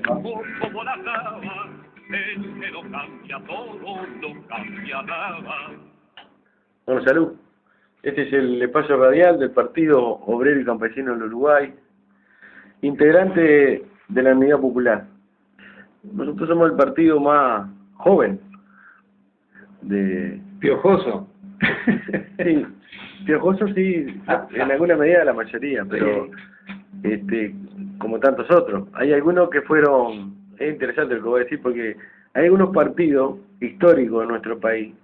como la cava, el que lo cambia todo, no cambia nada. Bueno, salud. Este es el espacio radial del Partido Obrero y Campesino del Uruguay, integrante de la Unidad Popular. Nosotros somos el partido más joven de... Piojoso. Sí, piojoso sí, en alguna medida la mayoría, pero como tantos otros. Hay algunos que fueron, es interesante lo que voy a decir, porque hay algunos partidos históricos de nuestro país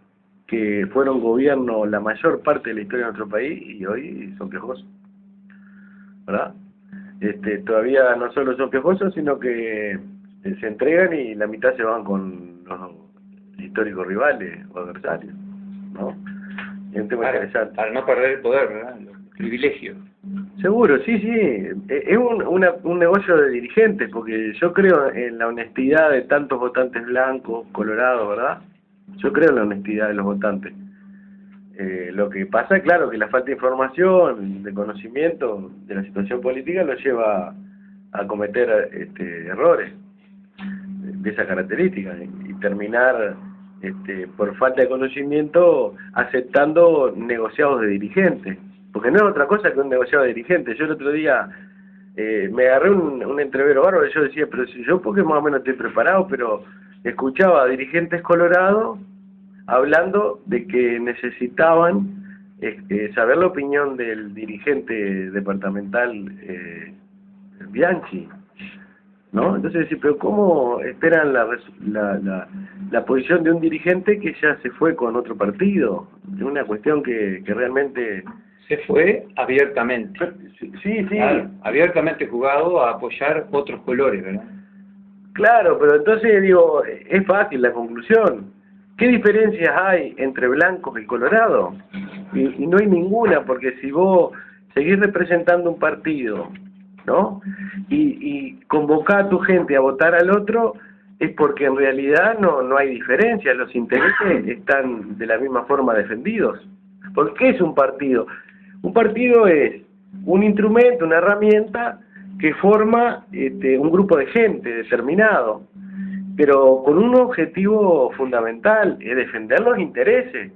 que fueron gobierno la mayor parte de la historia de nuestro país y hoy son piojosos, ¿verdad? Todavía no solo son piojosos, sino que se entregan y la mitad se van con los históricos rivales o adversarios, ¿no? Es un tema interesante. Para no perder el poder, ¿verdad? Los privilegios. Seguro, sí, es un negocio de dirigentes, porque yo creo en la honestidad de tantos votantes blancos, colorados, ¿verdad? Yo creo en la honestidad de los votantes. Lo que pasa, claro, que la falta de información, de conocimiento de la situación política los lleva a cometer errores de esa característica y terminar por falta de conocimiento aceptando negociados de dirigentes, porque no es otra cosa que un negociado de dirigentes. Yo el otro día me agarré un entrevero bárbaro y yo decía, pero si yo porque más o menos estoy preparado, pero escuchaba a dirigentes colorados hablando de que necesitaban saber la opinión del dirigente departamental Bianchi, ¿no? Entonces decir, pero ¿cómo esperan la posición de un dirigente que ya se fue con otro partido? Es una cuestión que realmente... Se fue abiertamente. Sí. Claro, abiertamente jugado a apoyar otros colores, ¿verdad? Claro, pero entonces digo, es fácil la conclusión. ¿Qué diferencias hay entre blancos y colorados? Y no hay ninguna, porque si vos seguís representando un partido, ¿no? Y convocás a tu gente a votar al otro, es porque en realidad no hay diferencia, los intereses están de la misma forma defendidos. ¿Por qué es un partido? Un partido es un instrumento, una herramienta que forma un grupo de gente determinado, pero con un objetivo fundamental, es defender los intereses,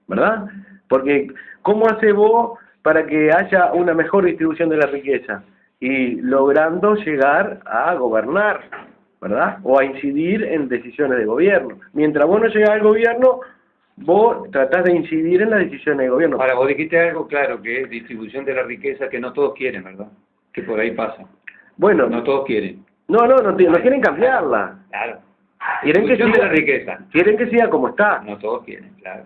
¿verdad? Porque ¿cómo hace vos para que haya una mejor distribución de la riqueza? Y logrando llegar a gobernar, ¿verdad? O a incidir en decisiones de gobierno. Mientras vos no llegás al gobierno, vos tratás de incidir en las decisiones de gobierno. Ahora, vos dijiste algo claro, que es distribución de la riqueza, que no todos quieren, ¿verdad? Que por ahí pasa. Bueno, No todos quieren. no quieren cambiarla. Claro. Quieren que Distribución de siga, la riqueza. quieren que siga como está. No todos quieren, claro.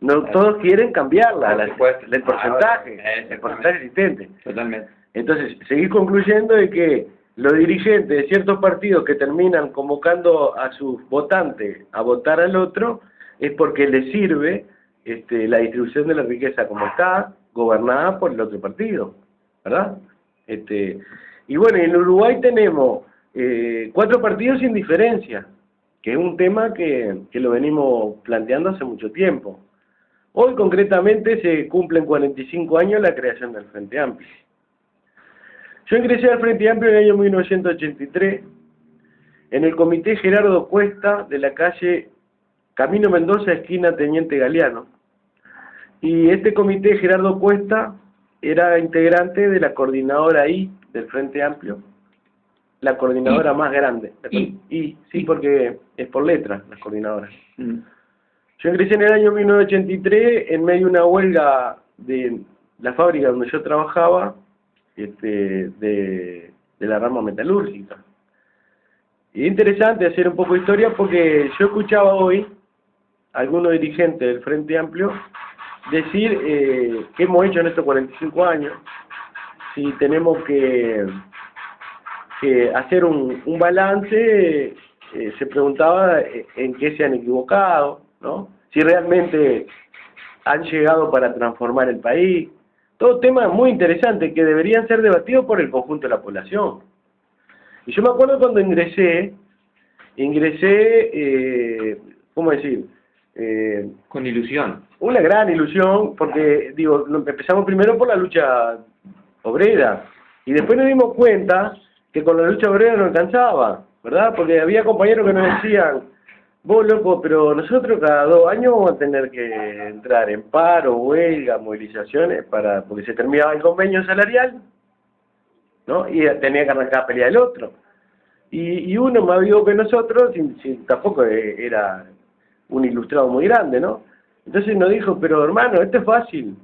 No todos quieren cambiarla, Por supuesto. el porcentaje, Exactamente. el porcentaje existente. Totalmente. Entonces, seguís concluyendo de que los dirigentes de ciertos partidos que terminan convocando a sus votantes a votar al otro es porque les sirve la distribución de la riqueza como está, gobernada por el otro partido, ¿verdad? Y bueno, en Uruguay tenemos 4 partidos sin diferencia, que es un tema que lo venimos planteando hace mucho tiempo. Hoy concretamente se cumplen 45 años de la creación del Frente Amplio. Yo ingresé al Frente Amplio en el año 1983 en el comité Gerardo Cuesta de la calle Camino Mendoza, esquina Teniente Galeano. Y este comité Gerardo Cuesta era integrante de la coordinadora I del Frente Amplio, la coordinadora más grande. Sí, porque es por letras las coordinadoras. Yo ingresé en el año 1983 en medio de una huelga de la fábrica donde yo trabajaba, de la rama metalúrgica. Y es interesante hacer un poco de historia porque yo escuchaba hoy a algunos dirigentes del Frente Amplio decir qué hemos hecho en estos 45 años, si tenemos que hacer un balance, se preguntaba en qué se han equivocado, ¿no? Si realmente han llegado para transformar el país. Todo temas muy interesantes que deberían ser debatidos por el conjunto de la población. Y yo me acuerdo cuando ingresé, ¿cómo decir? Con ilusión. Una gran ilusión, porque empezamos primero por la lucha obrera, y después nos dimos cuenta que con la lucha obrera no alcanzaba, ¿verdad? Porque había compañeros que nos decían, vos loco, pero nosotros cada 2 años vamos a tener que entrar en paro, huelga, movilizaciones, porque se terminaba el convenio salarial, ¿no? Y tenía que arrancar a pelear el otro. Y uno más vivo que nosotros, tampoco era un ilustrado muy grande, ¿no? Entonces nos dijo, pero hermano, esto es fácil.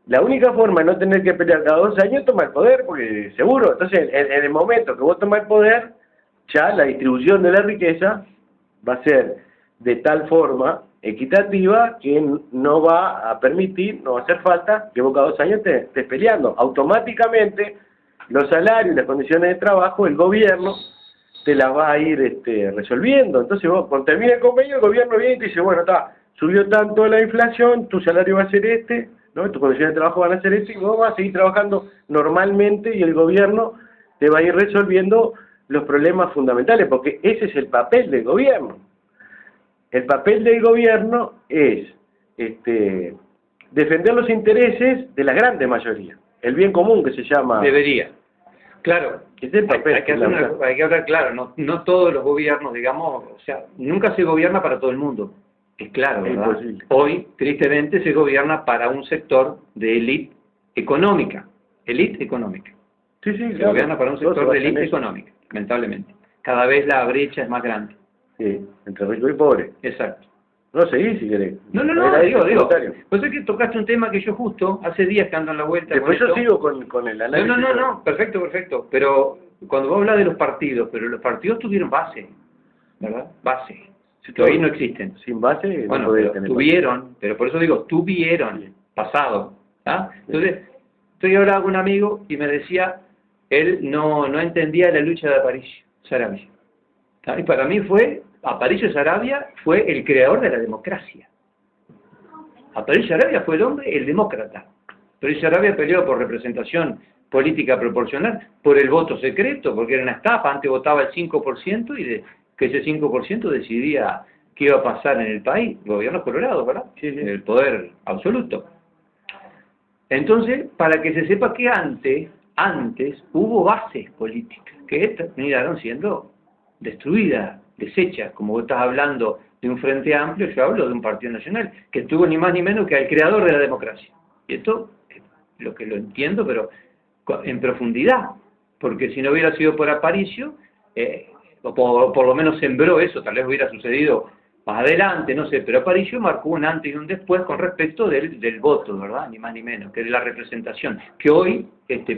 La única forma de no tener que pelear cada 2 años es tomar el poder, porque seguro. Entonces, en el momento que vos tomás el poder, ya la distribución de la riqueza va a ser de tal forma equitativa que no va a permitir, no va a hacer falta que vos cada 2 años te estés peleando. Automáticamente, los salarios y las condiciones de trabajo, el gobierno te las va a ir resolviendo. Entonces vos, cuando termina el convenio, el gobierno viene y te dice, bueno, subió tanto la inflación, tu salario va a ser ¿no? Tus condiciones de trabajo van a ser y vos vas a seguir trabajando normalmente y el gobierno te va a ir resolviendo los problemas fundamentales, porque ese es el papel del gobierno. El papel del gobierno es defender los intereses de la grande mayoría, el bien común que se llama... Debería. Claro, es el papel, hay que hablar claro, no todos los gobiernos, digamos, o sea, nunca se gobierna para todo el mundo, es claro, ¿verdad? Imposible. Hoy, tristemente, se gobierna para un sector de élite económica. Sí, sí, Se claro. gobierna para un sector de élite económica, lamentablemente. Cada vez la brecha es más grande. Sí, entre rico y pobre. Exacto. No, seguí si querés. No, digo. Pues es que tocaste un tema que yo justo hace días que ando en la vuelta. Después con yo esto. sigo con el análisis. No, perfecto. Pero cuando vos hablas de los partidos, pero los partidos tuvieron base, ¿verdad? Base. Que hoy no existen. Sin base, bueno, no podés pero tener tuvieron, base. pero por eso digo, tuvieron, pasado. ¿Ah? Entonces, estoy hablando con un amigo y me decía, él no entendía la lucha de Aparicio Saravia. ¿Ah? Y para mí Aparicio Saravia fue el creador de la democracia. Aparicio Saravia fue el hombre, el demócrata. Aparicio Saravia peleó por representación política proporcional, por el voto secreto, porque era una estafa, antes votaba el 5% y que ese 5% decidía qué iba a pasar en el país, gobiernos colorados, ¿verdad? Sí. El poder absoluto. Entonces, para que se sepa que antes hubo bases políticas que terminaron siendo destruidas, deshechas, como vos estás hablando de un frente amplio, yo hablo de un partido nacional, que tuvo ni más ni menos que al creador de la democracia. Y esto, lo que lo entiendo, pero en profundidad, porque si no hubiera sido por Aparicio, o por lo menos sembró eso, tal vez hubiera sucedido más adelante, no sé, pero Aparicio marcó un antes y un después con respecto del voto, ¿verdad? Ni más ni menos, que de la representación, que hoy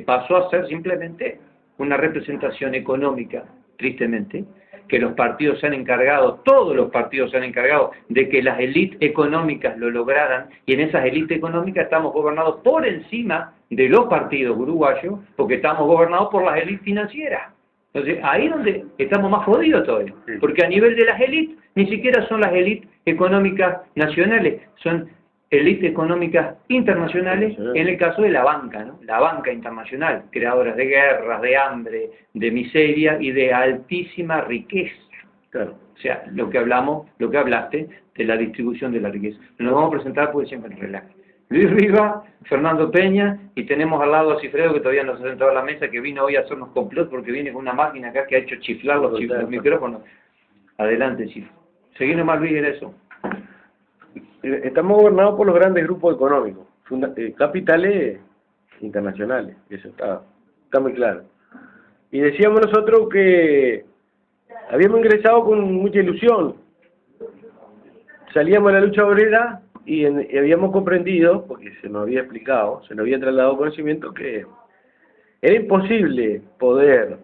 pasó a ser simplemente una representación económica, tristemente, que los partidos se han encargado, todos los partidos se han encargado de que las élites económicas lo lograran, y en esas élites económicas estamos gobernados por encima de los partidos uruguayos, porque estamos gobernados por las élites financieras. Entonces, ahí es donde estamos más jodidos todavía, porque a nivel de las élites, ni siquiera son las élites económicas nacionales, son élites económicas internacionales, en el caso de la banca, ¿no? La banca internacional, creadoras de guerras, de hambre, de miseria y de altísima riqueza. Claro. O sea, lo que hablaste de la distribución de la riqueza. Nos vamos a presentar porque siempre nos relaja. Luis Riva, Fernando Peña, y tenemos al lado a Cifredo, que todavía no se ha sentado a la mesa, que vino hoy a hacernos complot porque viene con una máquina acá que ha hecho chiflar los micrófonos. Adelante, Cifredo. Seguí nomás, Luis, era eso. Estamos gobernados por los grandes grupos económicos, capitales internacionales, eso está muy claro. Y decíamos nosotros que habíamos ingresado con mucha ilusión, salíamos a la lucha obrera y habíamos comprendido, porque se nos había explicado, se nos había trasladado conocimiento, que era imposible poder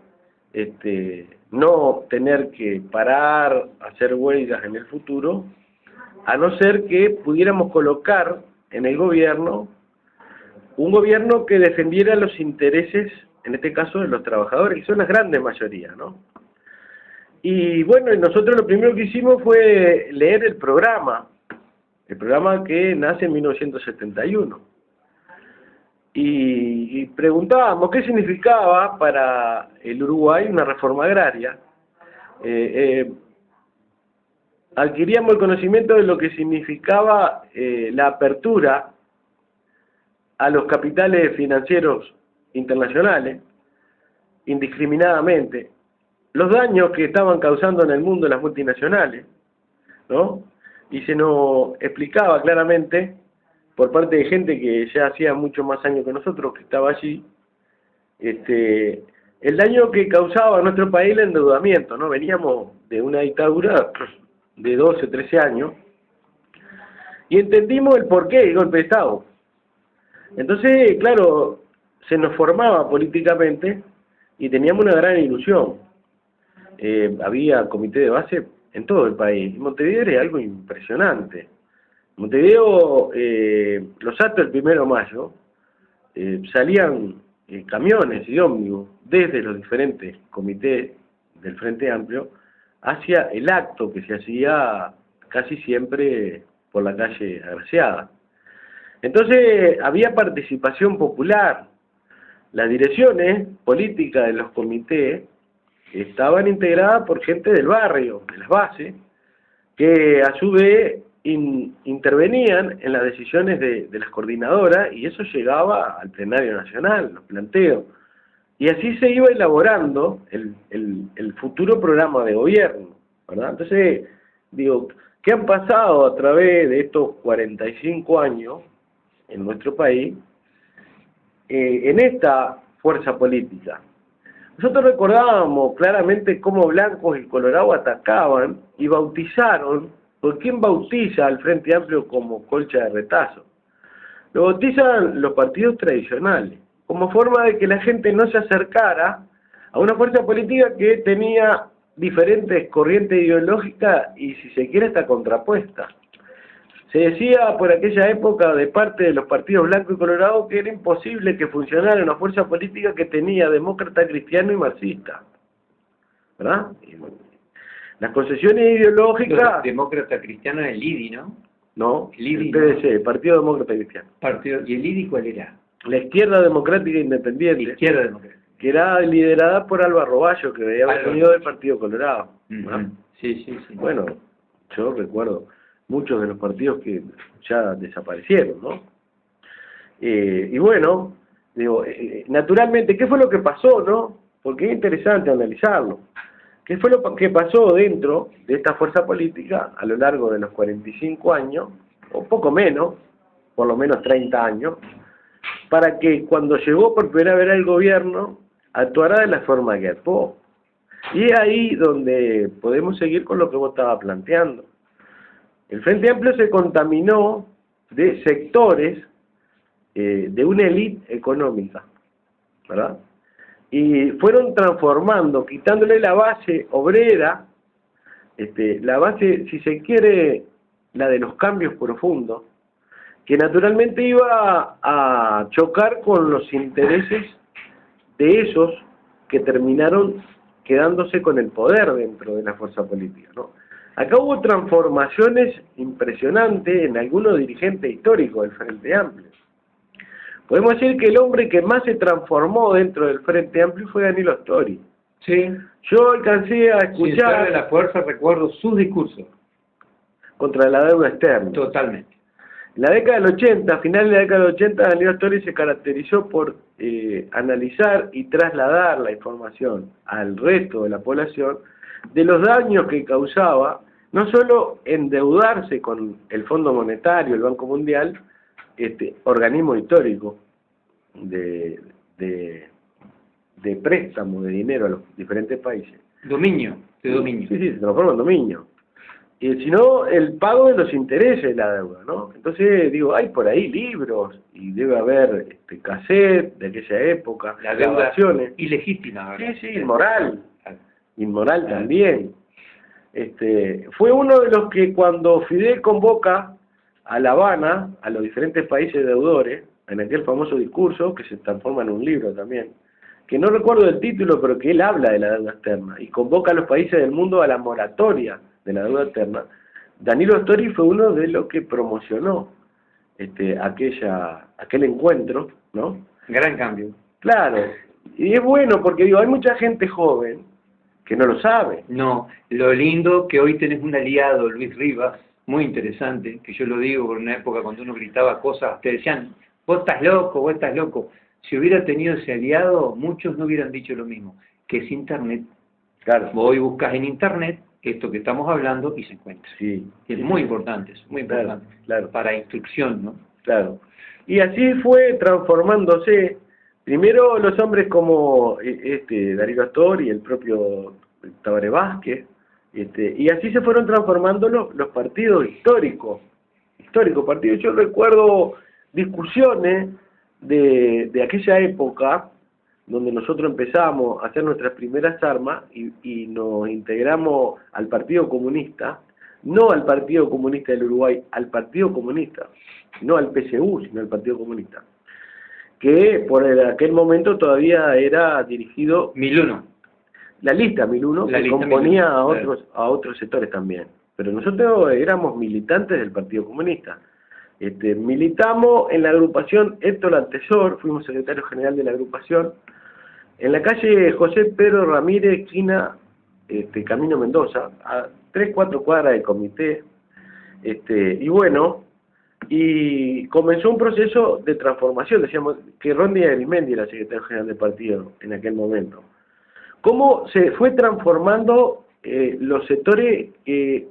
no tener que parar, hacer huelgas en el futuro, a no ser que pudiéramos colocar en el gobierno un gobierno que defendiera los intereses, en este caso, de los trabajadores, que son la grande mayoría, ¿no? Y bueno, nosotros lo primero que hicimos fue leer el programa que nace en 1971. Y preguntábamos qué significaba para el Uruguay una reforma agraria. Adquiríamos el conocimiento de lo que significaba la apertura a los capitales financieros internacionales, indiscriminadamente los daños que estaban causando en el mundo las multinacionales, ¿no? Y se nos explicaba claramente por parte de gente que ya hacía mucho más años que nosotros, que estaba allí, el daño que causaba a nuestro país el endeudamiento, ¿no? Veníamos de una dictadura de 12, 13 años, y entendimos el porqué del golpe de Estado. Entonces, claro, se nos formaba políticamente y teníamos una gran ilusión. Había comité de base en todo el país. Montevideo era algo impresionante. Montevideo, los actos del 1 de mayo, salían camiones y ómnibus desde los diferentes comités del Frente Amplio hacia el acto que se hacía casi siempre por la calle Agraciada. Entonces había participación popular. Las direcciones políticas de los comités estaban integradas por gente del barrio, de las bases, que a su vez intervenían en las decisiones de las coordinadoras, y eso llegaba al plenario nacional, los planteos. Y así se iba elaborando el futuro programa de gobierno, ¿verdad? Entonces, digo, ¿qué han pasado a través de estos 45 años en nuestro país en esta fuerza política? Nosotros recordábamos claramente cómo Blancos y Colorado atacaban y bautizaron, ¿por quién bautiza al Frente Amplio como colcha de retazo? Lo bautizan los partidos tradicionales, como forma de que la gente no se acercara a una fuerza política que tenía diferentes corrientes ideológicas y, si se quiere, hasta contrapuestas. Se decía por aquella época de parte de los partidos Blanco y Colorado que era imposible que funcionara una fuerza política que tenía demócrata, cristiano y marxista, ¿verdad? Y bueno, las concesiones ideológicas... Demócrata cristiano era el IDI, ¿no? No, el IDI, el PDC, el Partido Demócrata Cristiano. ¿Y el IDI cuál era? La Izquierda Democrática Independiente. Izquierda Democrática. Que era liderada por Álvaro Bayo, que había venido del Partido Colorado. Sí. Bueno, yo recuerdo muchos de los partidos que ya desaparecieron, ¿no? Y bueno, digo, naturalmente, ¿qué fue lo que pasó, no? Porque es interesante analizarlo. ¿Qué fue lo que pasó dentro de esta fuerza política a lo largo de los 45 años, o poco menos, por lo menos 30 años, para que cuando llegó por primera vez al gobierno actuara de la forma que actuó? Y es ahí donde podemos seguir con lo que vos estabas planteando. El Frente Amplio se contaminó de sectores de una élite económica, ¿verdad? Y fueron transformando, quitándole la base obrera, la base, si se quiere, la de los cambios profundos, que naturalmente iba a chocar con los intereses de esos que terminaron quedándose con el poder dentro de la fuerza política, ¿no? Acá hubo transformaciones impresionantes en algunos dirigentes históricos del Frente Amplio. Podemos decir que el hombre que más se transformó dentro del Frente Amplio fue Danilo Astori. Sí. Yo alcancé a Sin ser escuchar... de la fuerza, recuerdo sus discursos. Contra la deuda externa. Totalmente. En la década del 80, a finales de la década del 80, Danilo Astori se caracterizó por analizar y trasladar la información al resto de la población de los daños que causaba, no solo endeudarse con el Fondo Monetario, el Banco Mundial, organismo histórico de préstamo de dinero a los diferentes países. Dominio, de dominio. Sí, se transforma en dominio. Sino el pago de los intereses de la deuda, ¿no? Entonces, digo, hay por ahí libros, y debe haber cassette de aquella época, La deuda grabaciones. ilegítima, ¿verdad? Sí, inmoral también. Fue uno de los que cuando Fidel convoca a La Habana, a los diferentes países deudores, en aquel famoso discurso, que se transforma en un libro también, que no recuerdo el título, pero que él habla de la deuda externa, y convoca a los países del mundo a la moratoria de la deuda externa. Danilo Astori fue uno de los que promocionó aquel encuentro, ¿no? Gran cambio. Claro, y es bueno porque digo, hay mucha gente joven que no lo sabe. No, lo lindo que hoy tenés un aliado, Luis Rivas, muy interesante, que yo lo digo por una época cuando uno gritaba cosas, te decían, vos estás loco, si hubiera tenido ese aliado, muchos no hubieran dicho lo mismo, que es Internet. Claro. Vos hoy buscas en Internet esto que estamos hablando y se encuentra. Sí. Y es muy importante, es muy importante. Claro. Para instrucción, ¿no? Claro. Y así fue transformándose, primero los hombres como Darío Astor y el propio Tabaré Vázquez, y así se fueron transformando los partidos históricos partidos. Yo recuerdo discusiones de aquella época, donde nosotros empezamos a hacer nuestras primeras armas y nos integramos al Partido Comunista, no al Partido Comunista del Uruguay, al Partido Comunista, no al PSU, sino al Partido Comunista, que por aquel momento todavía era dirigido 1001. la lista 1001, La que lista componía 1001, a otros sectores también. Pero nosotros éramos militantes del Partido Comunista. Militamos en la agrupación Héctor Antesor, fuimos secretario general de la agrupación, en la calle José Pedro Ramírez, esquina Camino Mendoza, a 3-4 cuadras del comité. Y bueno, y comenzó un proceso de transformación. Decíamos que Rondi Arismendi era secretario general del partido en aquel momento. ¿Cómo se fue transformando los sectores que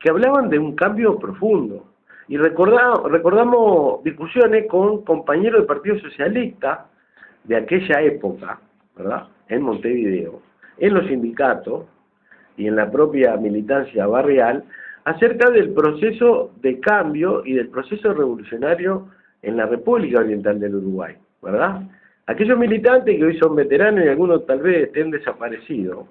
hablaban de un cambio profundo? Y recordamos discusiones con compañeros del Partido Socialista de aquella época, ¿verdad?, en Montevideo, en los sindicatos y en la propia militancia barrial, acerca del proceso de cambio y del proceso revolucionario en la República Oriental del Uruguay, ¿verdad? Aquellos militantes que hoy son veteranos y algunos tal vez estén desaparecidos,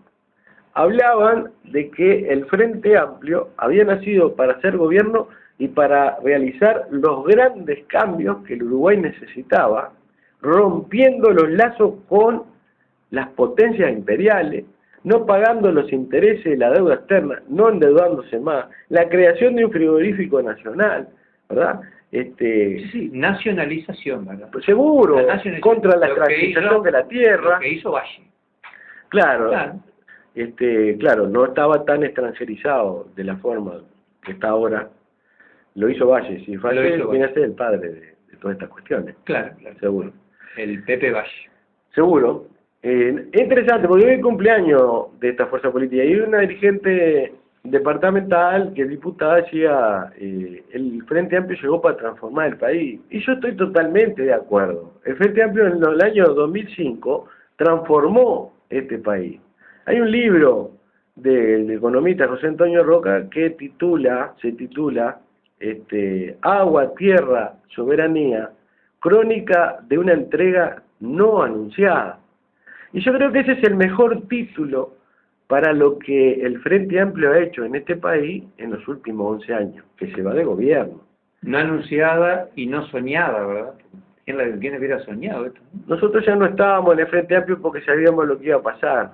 hablaban de que el Frente Amplio había nacido para hacer gobierno y para realizar los grandes cambios que el Uruguay necesitaba, rompiendo los lazos con las potencias imperiales, no pagando los intereses de la deuda externa, no endeudándose más, la creación de un frigorífico nacional, ¿verdad? Sí, nacionalización, ¿verdad? Pues seguro, La nacionalización, contra la lo que extractivación hizo- de la tierra. Lo que hizo Valle. Claro, Claro. claro, no estaba tan extranjerizado de la forma que está ahora. Lo hizo Valle, si Valle hizo viene Valle. a ser el padre de todas estas cuestiones. Claro. Seguro. El Pepe Valle. Seguro. Es interesante, porque hoy es el cumpleaños de esta fuerza política y hay una dirigente departamental que es diputada decía, el Frente Amplio llegó para transformar el país. Y yo estoy totalmente de acuerdo. El Frente Amplio en el año 2005 transformó este país. Hay un libro del economista José Antonio Roca que se titula Agua, Tierra, Soberanía, crónica de una entrega no anunciada. Y yo creo que ese es el mejor título para lo que el Frente Amplio ha hecho en este país en los últimos 11 años, que se va de gobierno. No anunciada y no soñada, ¿verdad? ¿Quién hubiera soñado esto? Nosotros ya no estábamos en el Frente Amplio porque sabíamos lo que iba a pasar,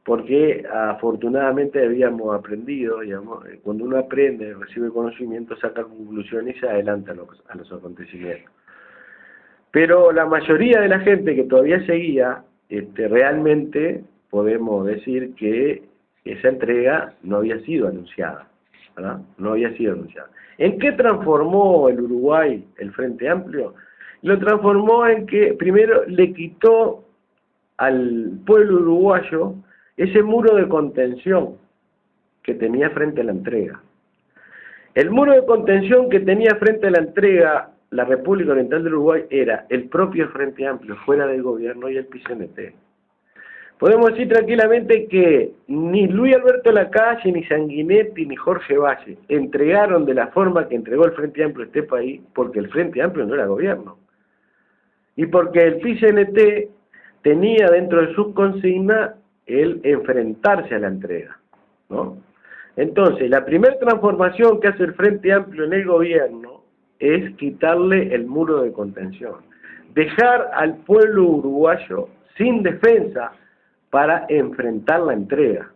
porque afortunadamente habíamos aprendido, digamos, cuando uno aprende, recibe conocimiento, saca conclusiones y se adelanta a los acontecimientos. Pero la mayoría de la gente que todavía seguía, realmente podemos decir que esa entrega no había sido anunciada, ¿verdad? No había sido anunciada. ¿En qué transformó el Uruguay el Frente Amplio? Lo transformó en que primero le quitó al pueblo uruguayo ese muro de contención que tenía frente a la entrega. El muro de contención que tenía frente a la entrega la República Oriental del Uruguay era el propio Frente Amplio, fuera del gobierno, y el PCNT. Podemos decir tranquilamente que ni Luis Alberto Lacalle, ni Sanguinetti, ni Jorge Valle entregaron de la forma que entregó el Frente Amplio a este país, porque el Frente Amplio no era gobierno. Y porque el PCNT tenía dentro de sus consignas el enfrentarse a la entrega, ¿no? Entonces, la primera transformación que hace el Frente Amplio en el gobierno es quitarle el muro de contención, dejar al pueblo uruguayo sin defensa para enfrentar la entrega.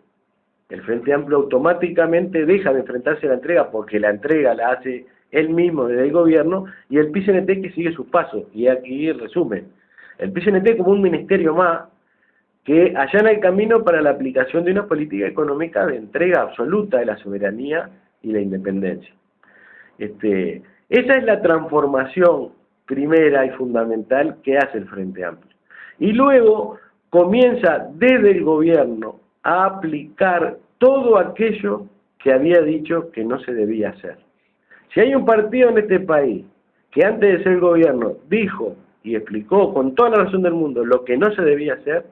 El Frente Amplio automáticamente deja de enfrentarse a la entrega porque la entrega la hace él mismo desde el gobierno y el PCNT que sigue sus pasos. Y aquí el resumen. El PCNT como un ministerio más que allana el camino para la aplicación de una política económica de entrega absoluta de la soberanía y la independencia. Esa es la transformación primera y fundamental que hace el Frente Amplio. Y luego comienza desde el gobierno a aplicar todo aquello que había dicho que no se debía hacer. Si hay un partido en este país que antes de ser gobierno dijo y explicó con toda la razón del mundo lo que no se debía hacer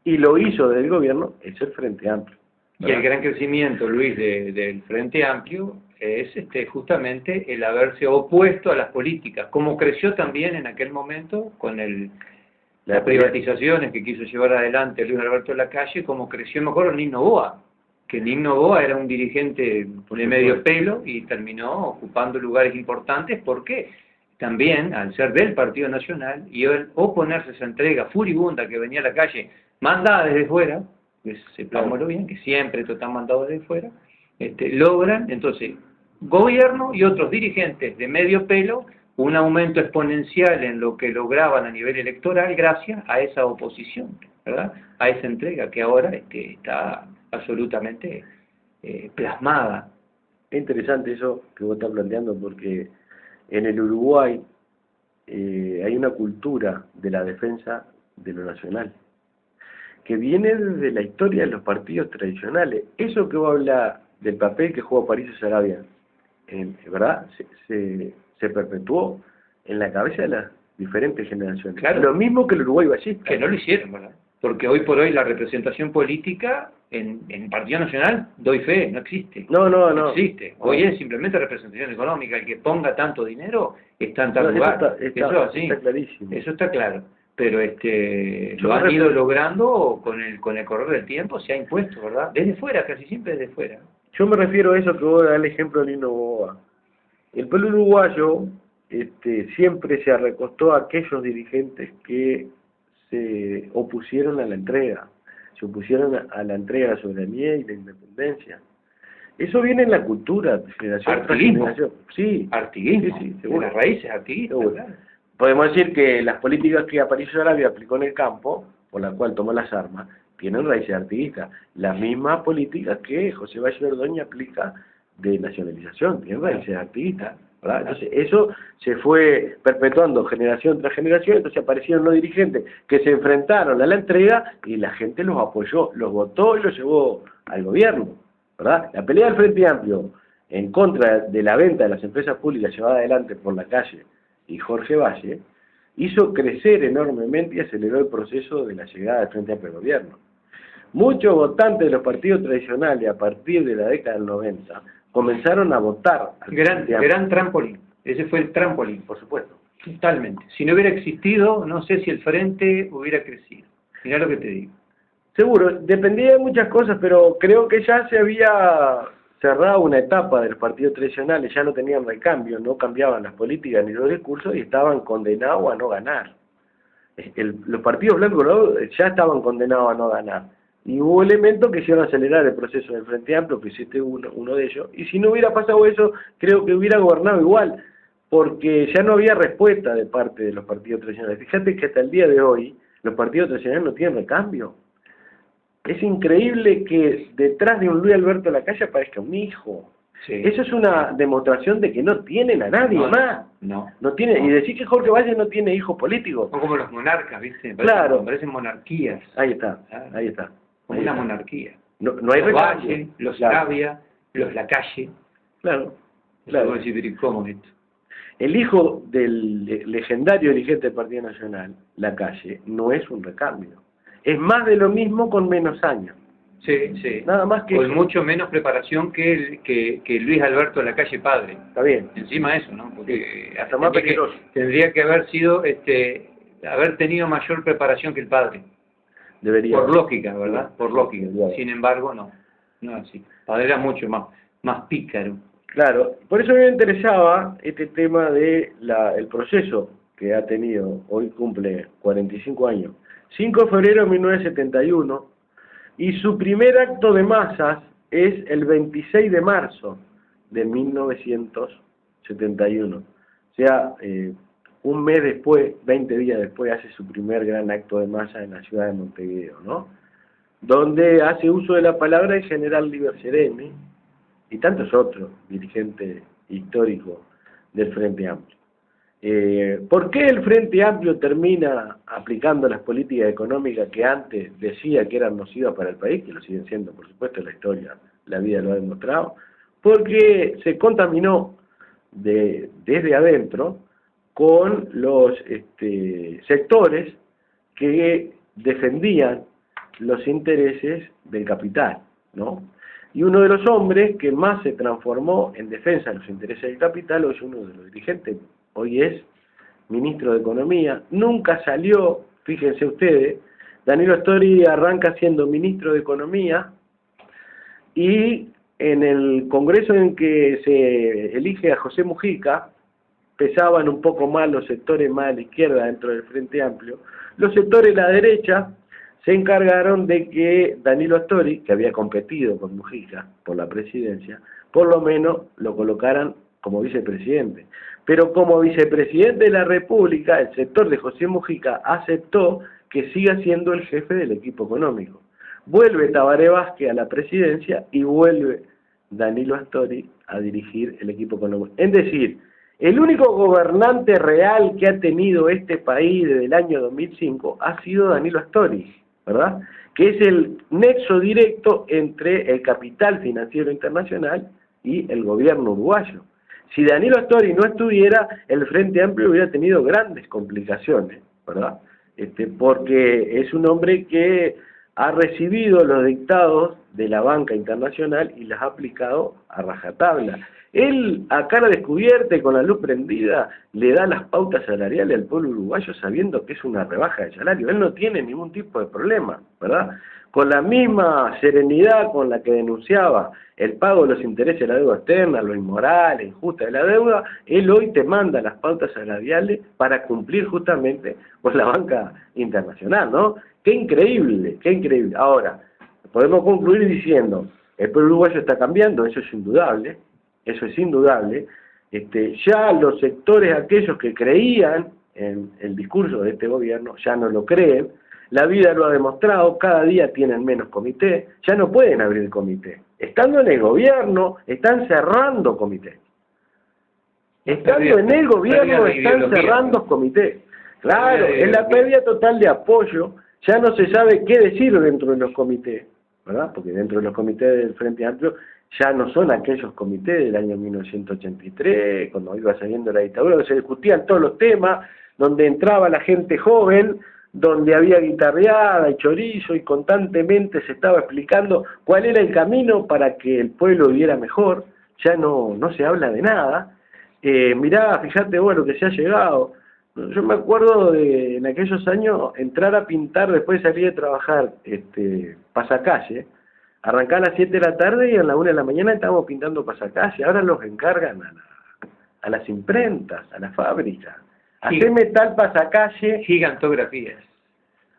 y lo hizo desde el gobierno, es el Frente Amplio. Y el gran crecimiento, Luis, del Frente Amplio es justamente el haberse opuesto a las políticas, como creció también en aquel momento con las privatizaciones que quiso llevar adelante Luis Alberto Lacalle, como creció, me acuerdo, Nino Boa, que Nino Boa era un dirigente de medio pelo y terminó ocupando lugares importantes porque también, al ser del Partido Nacional, y al oponerse a esa entrega furibunda que venía a la calle, mandada desde fuera, que sepámoslo bien, que siempre esto está mandado desde fuera, logran, entonces, gobierno y otros dirigentes de medio pelo, un aumento exponencial en lo que lograban a nivel electoral gracias a esa oposición, ¿verdad? A esa entrega que ahora está absolutamente plasmada. Es interesante eso que vos estás planteando porque en el Uruguay hay una cultura de la defensa de lo nacional que viene desde la historia de los partidos tradicionales. Eso que vos hablas del papel que jugó París y Sarabia, ¿verdad? Se perpetuó en la cabeza de las diferentes generaciones. Claro. Lo mismo que el Uruguay ballista. Que no lo hicieron, ¿verdad? Porque hoy por hoy la representación política en el Partido Nacional, doy fe, no existe. No existe. Hoy es simplemente representación económica. El que ponga tanto dinero está en tal lugar. Eso está clarísimo. Eso está claro. Pero lo han ido logrando con el correr del tiempo, se ha impuesto, ¿verdad? Desde fuera, casi siempre desde fuera. Yo me refiero a eso que vos das el ejemplo de Nino Boa. El pueblo uruguayo siempre se arrecostó a aquellos dirigentes que se opusieron a la entrega, se opusieron a la entrega de la soberanía y la independencia. Eso viene en la cultura, generación tras generación. Sí, artiguismo, sí, seguro. Las raíces artiguistas. Seguro. Podemos decir que las políticas que Aparicio Sarabia aplicó en el campo, por la cual tomó las armas, tienen raíces artiguistas. Las mismas políticas que José Valle Ordóñez aplica de nacionalización, tienen raíces artiguistas. ¿Verdad? Entonces eso se fue perpetuando generación tras generación, entonces aparecieron los dirigentes que se enfrentaron a la entrega y la gente los apoyó, los votó y los llevó al gobierno, ¿verdad? La pelea del Frente Amplio en contra de la venta de las empresas públicas llevada adelante por Lacalle y Jorge Valle hizo crecer enormemente y aceleró el proceso de la llegada del Frente Amplio al gobierno. Muchos votantes de los partidos tradicionales a partir de la década del 90 comenzaron a votar. Gran trampolín. Ese fue el trampolín, por supuesto. Totalmente. Si no hubiera existido, no sé si el Frente hubiera crecido. Mirá lo que te digo. Seguro, dependía de muchas cosas, pero creo que ya se había cerrado una etapa de los partidos tradicionales, ya no tenían recambio, no cambiaban las políticas ni los discursos y estaban condenados a no ganar. Los partidos blancos ya estaban condenados a no ganar. Y hubo elementos que hicieron acelerar el proceso del Frente Amplio, que hiciste uno de ellos. Y si no hubiera pasado eso, creo que hubiera gobernado igual, porque ya no había respuesta de parte de los partidos tradicionales. Fíjate que hasta el día de hoy, los partidos tradicionales no tienen recambio. Es increíble que detrás de un Luis Alberto Lacalle aparezca un hijo. Sí. Eso es una demostración de que no tienen a nadie más. No tiene, y decir que Jorge Valle no tiene hijos políticos. Son como los monarcas, ¿viste? Parecen monarquías. Ahí está. Como una monarquía. No hay los Valle, los Sarabia, los Lacalle. Claro. ¿Cómo es esto? El hijo del legendario dirigente del Partido Nacional, Lacalle, no es un recambio. Es más de lo mismo con menos años. Sí. Nada más que con mucho menos preparación que Luis Alberto Lacalle padre. Está bien. Encima de eso, ¿no? Porque sí, hasta más peligroso. Tendría que haber sido, haber tenido mayor preparación que el padre. Debería. Por lógica, ¿verdad? Por lógica. Sin embargo, no. No así. Padre era mucho más pícaro. Claro. Por eso me interesaba este tema de el proceso que ha tenido. Hoy cumple 45 años. 5 de febrero de 1971. Y su primer acto de masas es el 26 de marzo de 1971. O sea, un mes después, 20 días después, hace su primer gran acto de masa en la ciudad de Montevideo, ¿no? Donde hace uso de la palabra el general Liber Sereni y tantos otros dirigentes históricos del Frente Amplio. ¿Por qué el Frente Amplio termina aplicando las políticas económicas que antes decía que eran nocivas para el país, que lo siguen siendo, por supuesto, la historia, la vida lo ha demostrado? Porque se contaminó desde adentro con los sectores que defendían los intereses del capital, ¿no? Y uno de los hombres que más se transformó en defensa de los intereses del capital, hoy es uno de los dirigentes, hoy es ministro de Economía, nunca salió, fíjense ustedes, Danilo Astori arranca siendo ministro de Economía y en el congreso en que se elige a José Mujica, pesaban un poco más los sectores más a la izquierda dentro del Frente Amplio, los sectores de la derecha se encargaron de que Danilo Astori, que había competido con Mujica por la presidencia, por lo menos lo colocaran como vicepresidente. Pero como vicepresidente de la República, el sector de José Mujica aceptó que siga siendo el jefe del equipo económico. Vuelve Tabaré Vázquez a la presidencia y vuelve Danilo Astori a dirigir el equipo económico. Es decir, el único gobernante real que ha tenido este país desde el año 2005 ha sido Danilo Astori, ¿verdad? Que es el nexo directo entre el capital financiero internacional y el gobierno uruguayo. Si Danilo Astori no estuviera, el Frente Amplio hubiera tenido grandes complicaciones, ¿verdad? Porque es un hombre que ha recibido los dictados de la banca internacional y las ha aplicado a rajatabla. Él, a cara descubierta y con la luz prendida, le da las pautas salariales al pueblo uruguayo sabiendo que es una rebaja de salario. Él no tiene ningún tipo de problema, ¿verdad? Con la misma serenidad con la que denunciaba el pago de los intereses de la deuda externa, lo inmoral, injusta de la deuda, él hoy te manda las pautas salariales para cumplir justamente con la banca internacional, ¿no? ¡Qué increíble, qué increíble! Ahora, podemos concluir diciendo, el pueblo uruguayo está cambiando, eso es indudable, eso es indudable. Ya los sectores aquellos que creían en el discurso de este gobierno ya no lo creen, la vida lo ha demostrado, cada día tienen menos comité, ya no pueden abrir comité. Estando en el gobierno, están cerrando comité. Estando en el gobierno, están cerrando comité. Claro, es la pérdida total de apoyo, ya no se sabe qué decir dentro de los comités, ¿verdad? Porque dentro de los comités del Frente Amplio ya no son aquellos comités del año 1983, cuando iba saliendo la dictadura, donde se discutían todos los temas, donde entraba la gente joven, donde había guitarreada y chorizo y constantemente se estaba explicando cuál era el camino para que el pueblo viviera mejor. Ya no se habla de nada. Mirá, fíjate vos lo que se ha llegado. Yo me acuerdo de, en aquellos años, entrar a pintar después de salir de trabajar pasacalle, arrancar a las 7 de la tarde y a las 1 de la mañana estábamos pintando pasacalle. Ahora los encargan a las imprentas, a las fábricas. Haceme tal pasacalle. Gigantografías.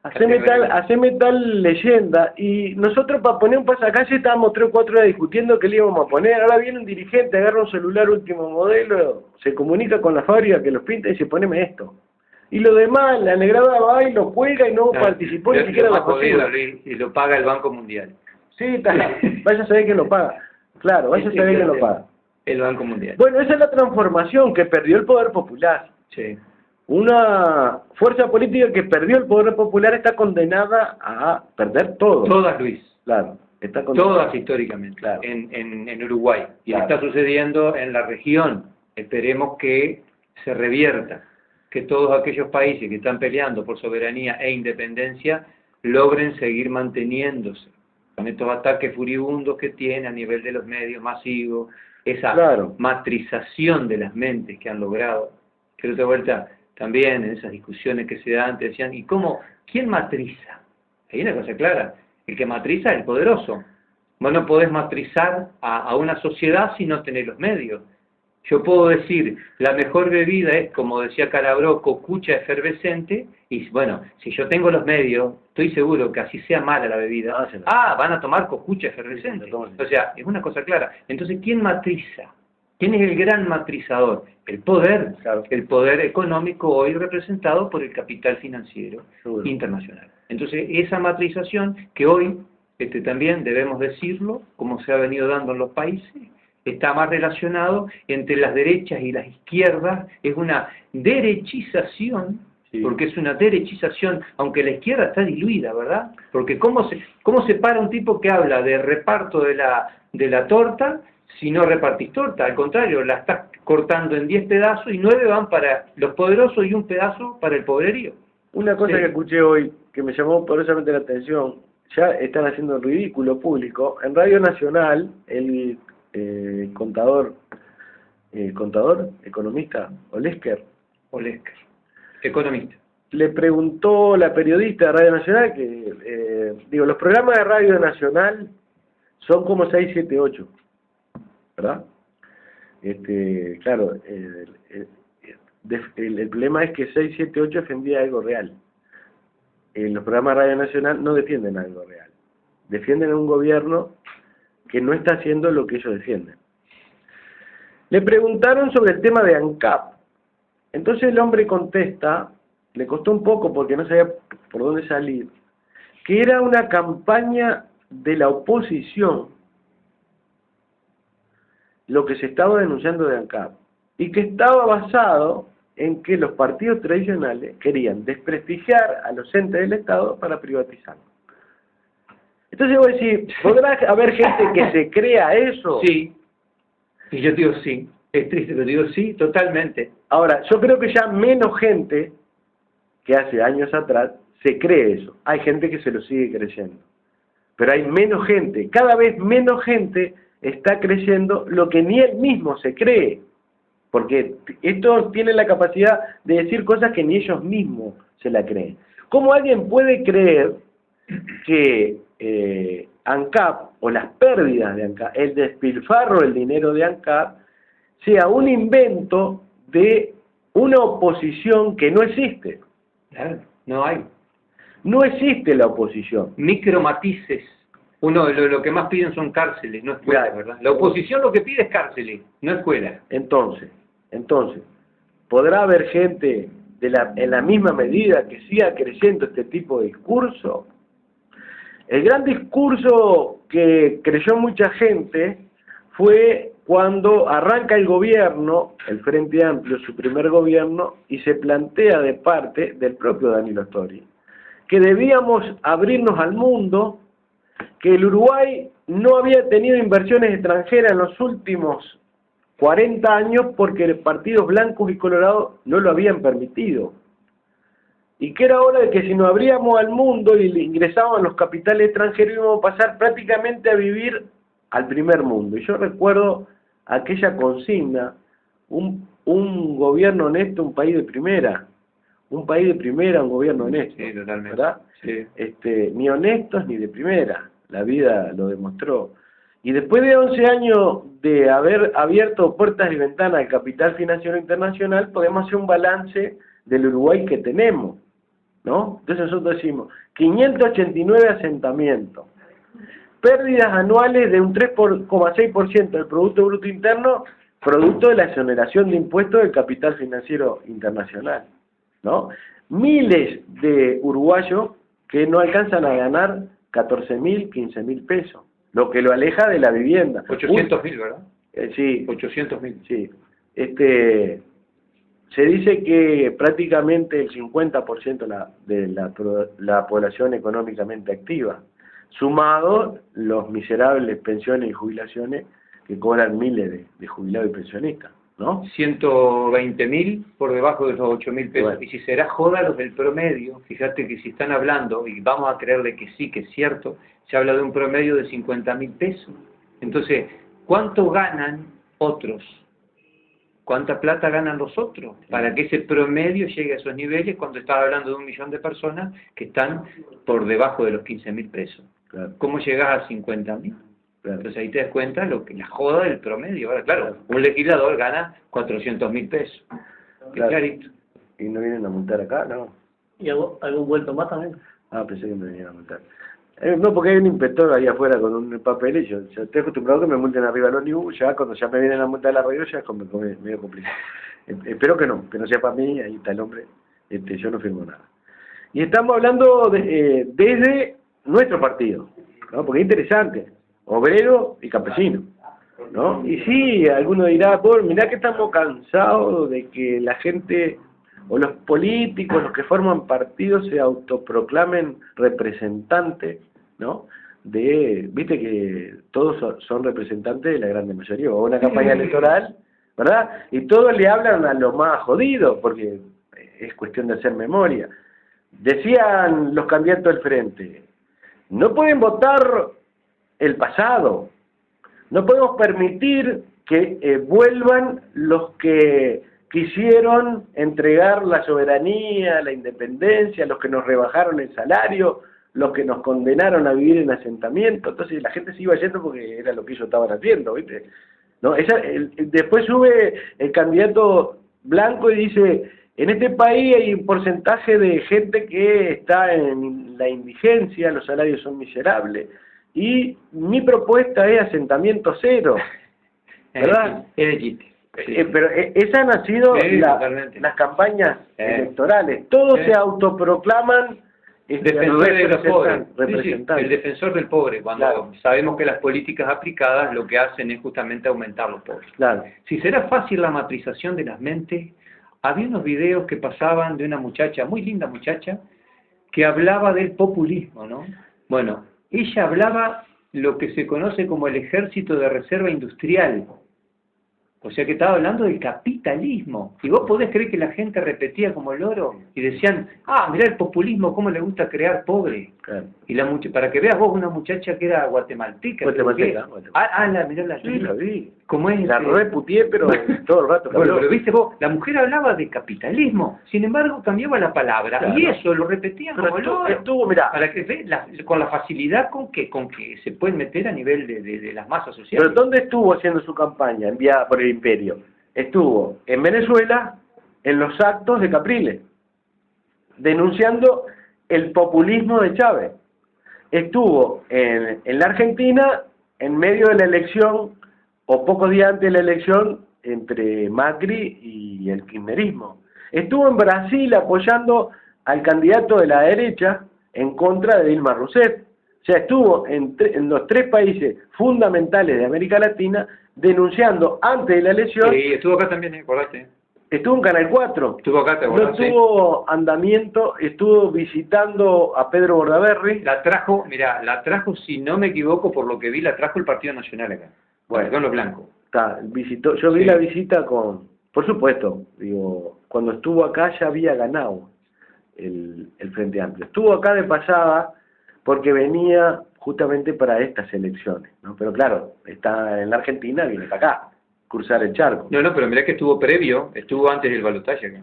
Haceme tal leyenda. Y nosotros para poner un pasacalle estábamos 3 o 4 horas discutiendo qué le íbamos a poner. Ahora viene un dirigente, agarra un celular último modelo, se comunica con la fábrica que los pinta y dice poneme esto. Y lo demás, la negrada va y lo cuelga y no participó ni siquiera en la cocina. Y lo paga el Banco Mundial. Sí, vaya a saber quién lo paga. Claro, vaya a saber quién lo paga. El Banco Mundial. Bueno, esa es la transformación que perdió el poder popular. Sí. Una fuerza política que perdió el poder popular está condenada a perder todo. Todas, Luis. Claro. Está condenada. Todas históricamente. Claro. En Uruguay. Y claro. está sucediendo en la región. Esperemos que se revierta. Que todos aquellos países que están peleando por soberanía e independencia logren seguir manteniéndose. Con estos ataques furibundos que tiene a nivel de los medios masivos, esa matrización de las mentes que han logrado. Que de otra vuelta, también en esas discusiones que se dan, te decían, ¿y cómo? ¿Quién matriza? Hay una cosa clara, el que matriza es el poderoso. Vos no podés matrizar a una sociedad si no tenés los medios. Yo puedo decir, la mejor bebida es, como decía Calabró, cocucha efervescente, y bueno, si yo tengo los medios, estoy seguro que así sea mala la bebida, van a tomar cocucha efervescente. O sea, es una cosa clara. Entonces, ¿quién matriza? ¿Quién es el gran matrizador? El poder, el poder económico hoy representado por el capital financiero internacional. Entonces, esa matrización que hoy también debemos decirlo, como se ha venido dando en los países, está más relacionado entre las derechas y las izquierdas, es una derechización, Sí. porque es una derechización, aunque la izquierda está diluida, ¿verdad? Porque ¿cómo se para un tipo que habla de reparto de la torta si no repartís torta? Al contrario, la estás cortando en 10 pedazos y 9 van para los poderosos y un pedazo para el pobrerío. Una cosa Sí. que escuché hoy que me llamó poderosamente la atención, ya están haciendo el ridículo público. En Radio Nacional, el contador, economista, Olesker, Olesker, economista. le preguntó la periodista de Radio Nacional que, los programas de Radio Nacional son como 6, 7, 8, ¿verdad? Claro, el problema es que 6, 7, 8 defendía algo real. Los programas de Radio Nacional no defienden algo real. Defienden a un gobierno que no está haciendo lo que ellos defienden. Le preguntaron sobre el tema de ANCAP. Entonces el hombre contesta, le costó un poco porque no sabía por dónde salir, que era una campaña de la oposición lo que se estaba denunciando de ANCAP, y que estaba basado en que los partidos tradicionales querían desprestigiar a los entes del Estado para privatizarlos. Entonces voy a decir, ¿podrá haber gente que se crea eso? Sí, y yo digo sí, es triste, pero digo sí, totalmente. Ahora, yo creo que ya menos gente que hace años atrás se cree eso. Hay gente que se lo sigue creyendo, pero hay menos gente, cada vez menos gente está creyendo lo que ni él mismo se cree, porque estos tienen la capacidad de decir cosas que ni ellos mismos se la creen. ¿Cómo alguien puede creer que ANCAP o las pérdidas de ANCAP, el despilfarro del dinero de ANCAP, sea un invento de una oposición que no existe? Claro, no hay. No existe la oposición. Micromatices. Lo que más piden son cárceles, no escuelas, Claro. ¿verdad? La oposición lo que pide es cárceles, no escuelas. Entonces, ¿podrá haber gente en la misma medida que siga creyendo este tipo de discurso? El gran discurso que creyó mucha gente fue cuando arranca el gobierno, el Frente Amplio, su primer gobierno, y se plantea de parte del propio Danilo Stori, que debíamos abrirnos al mundo, que el Uruguay no había tenido inversiones extranjeras en los últimos 40 años porque partidos blancos y colorados no lo habían permitido. Y que era hora de que si nos abríamos al mundo y ingresábamos los capitales extranjeros íbamos a pasar prácticamente a vivir al primer mundo. Y yo recuerdo aquella consigna, un gobierno honesto, un país de primera. Un país de primera, un gobierno honesto. Sí, totalmente. ¿Verdad? Sí. Ni honestos ni de primera. La vida lo demostró. Y después de 11 años de haber abierto puertas y ventanas al capital financiero internacional, podemos hacer un balance del Uruguay que tenemos, ¿no? Entonces nosotros decimos, 589 asentamientos, pérdidas anuales de un 3,6% del Producto Bruto Interno, producto de la exoneración de impuestos del capital financiero internacional, ¿no? Miles de uruguayos que no alcanzan a ganar 14.000, 15.000 pesos, lo que lo aleja de la vivienda. 800.000, ¿verdad? Sí. 800.000. Sí. Se dice que prácticamente el 50% de la población económicamente activa, sumado los miserables pensiones y jubilaciones que cobran miles de jubilados y pensionistas, ¿no? 120.000 por debajo de los 8.000 pesos. Bueno. Y si será joda los del promedio, fíjate que si están hablando, y vamos a creerle que sí, que es cierto, se habla de un promedio de 50.000 pesos. Entonces, ¿cuánto ganan otros? ¿Cuánta plata ganan los otros? Para que ese promedio llegue a esos niveles cuando estaba hablando de 1 millón de personas que están por debajo de los 15.000 pesos. Claro. ¿Cómo llegas a 50.000? Claro. Entonces ahí te das cuenta la joda del promedio. Ahora, claro, un legislador gana 400.000 pesos. Claro. Clarito. ¿Y no vienen a multar acá? No. ¿Y algún vuelto más también? Ah, pensé que me venían a multar. No, porque hay un inspector ahí afuera con un papel y yo estoy acostumbrado a que me multen arriba los ómnibus, ya cuando ya me vienen a multar la radio ya es como medio complicado. Espero que no sea para mí, ahí está el hombre, yo no firmo nada. Y estamos hablando desde nuestro partido, ¿no? Porque es interesante, obrero y campesino. ¿no? Y sí, alguno dirá, "Por, mirá que estamos cansados de que la gente o los políticos, los que forman partidos, se autoproclamen representantes, ¿no? Viste que todos son representantes de la gran mayoría, o una campaña electoral, ¿verdad? Y todos le hablan a los más jodidos, porque es cuestión de hacer memoria. Decían los candidatos del frente, no pueden votar el pasado, no podemos permitir que vuelvan los que quisieron entregar la soberanía, la independencia, los que nos rebajaron el salario, los que nos condenaron a vivir en asentamiento. Entonces la gente se iba yendo porque era lo que ellos estaban haciendo, ¿viste? ¿No? Después sube el candidato blanco y dice, en este país hay un porcentaje de gente que está en la indigencia, los salarios son miserables, y mi propuesta es asentamiento cero, ¿verdad? Es chiste. Sí. Pero esas han sido Sí, las campañas electorales. Todos se autoproclaman defensor de los pobres. representantes. Sí, el defensor del pobre, cuando sabemos que las políticas aplicadas lo que hacen es justamente aumentar los pobres. Claro. Si será fácil la matrización de las mentes, había unos videos que pasaban de una muchacha, muy linda muchacha, que hablaba del populismo, ¿no? Bueno, ella hablaba lo que se conoce como el ejército de reserva industrial. O sea que estaba hablando del capitalismo. Y vos podés creer que la gente repetía como el loro y decían, mirá el populismo, cómo le gusta crear pobre. Claro. Y para que veas vos una muchacha que era guatemalteca. Guatemalteca. Mirá la Sí, la vi. ¿Cómo es? La reputié, pero todo el rato. Bueno, pero viste vos, la mujer hablaba de capitalismo, sin embargo cambiaba la palabra, Claro. y eso lo repetían Pero como el loro. estuvo, mirá. Para que veas con la facilidad con que se pueden meter a nivel de las masas sociales. Pero ¿dónde estuvo haciendo su campaña enviada por el Imperio? Estuvo en Venezuela, en los actos de Capriles, denunciando el populismo de Chávez. Estuvo en la Argentina, en medio de la elección, o pocos días antes de la elección, entre Macri y el kirchnerismo. Estuvo en Brasil apoyando al candidato de la derecha en contra de Dilma Rousseff. O sea, estuvo en los 3 países fundamentales de América Latina denunciando antes de la elección. Sí, estuvo acá también, acordate. Estuvo en Canal 4. Estuvo acá, te No acordás, sí. tuvo andamiento, estuvo visitando a Pedro Bordaberry. La trajo, si no me equivoco, por lo que vi, la trajo el Partido Nacional acá. Bueno, con los blancos. Visitó, yo vi Sí. la visita por supuesto, digo, cuando estuvo acá ya había ganado el Frente Amplio. Estuvo acá de pasada porque venía justamente para estas elecciones, ¿no? Pero claro, está en la Argentina, viene para acá, cruzar el charco. No, pero mirá que estuvo previo, estuvo antes del balotaje acá.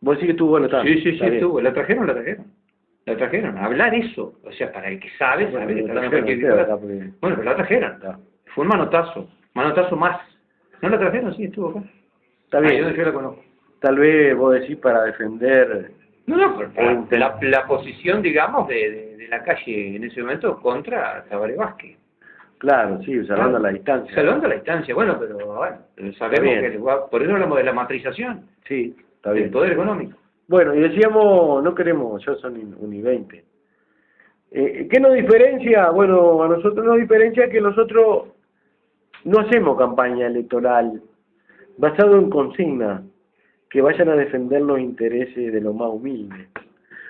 Vos decís que estuvo bueno, está. Sí, Está bien. estuvo. La trajeron. Hablar eso. O sea, para el que sabe, Bueno, sabe que la está trajeron cualquier ustedes cosa. acá, porque- Bueno, pero la trajeron. Está. Fue un manotazo más. ¿No la trajeron? Sí, estuvo acá. Está bien. Yo la conozco. Tal vez vos decís para defender. No, pero la posición, digamos, de la calle en ese momento contra Tabaré Vázquez. Claro, sí, salvando la distancia. Salvando la distancia, bueno, pero sabemos bien. que por eso hablamos de la matrización, Sí, está del bien. poder económico. Bueno, y decíamos, no queremos, yo son uni 20. ¿Qué nos diferencia? Bueno, a nosotros nos diferencia que nosotros no hacemos campaña electoral basado en consignas que vayan a defender los intereses de los más humildes.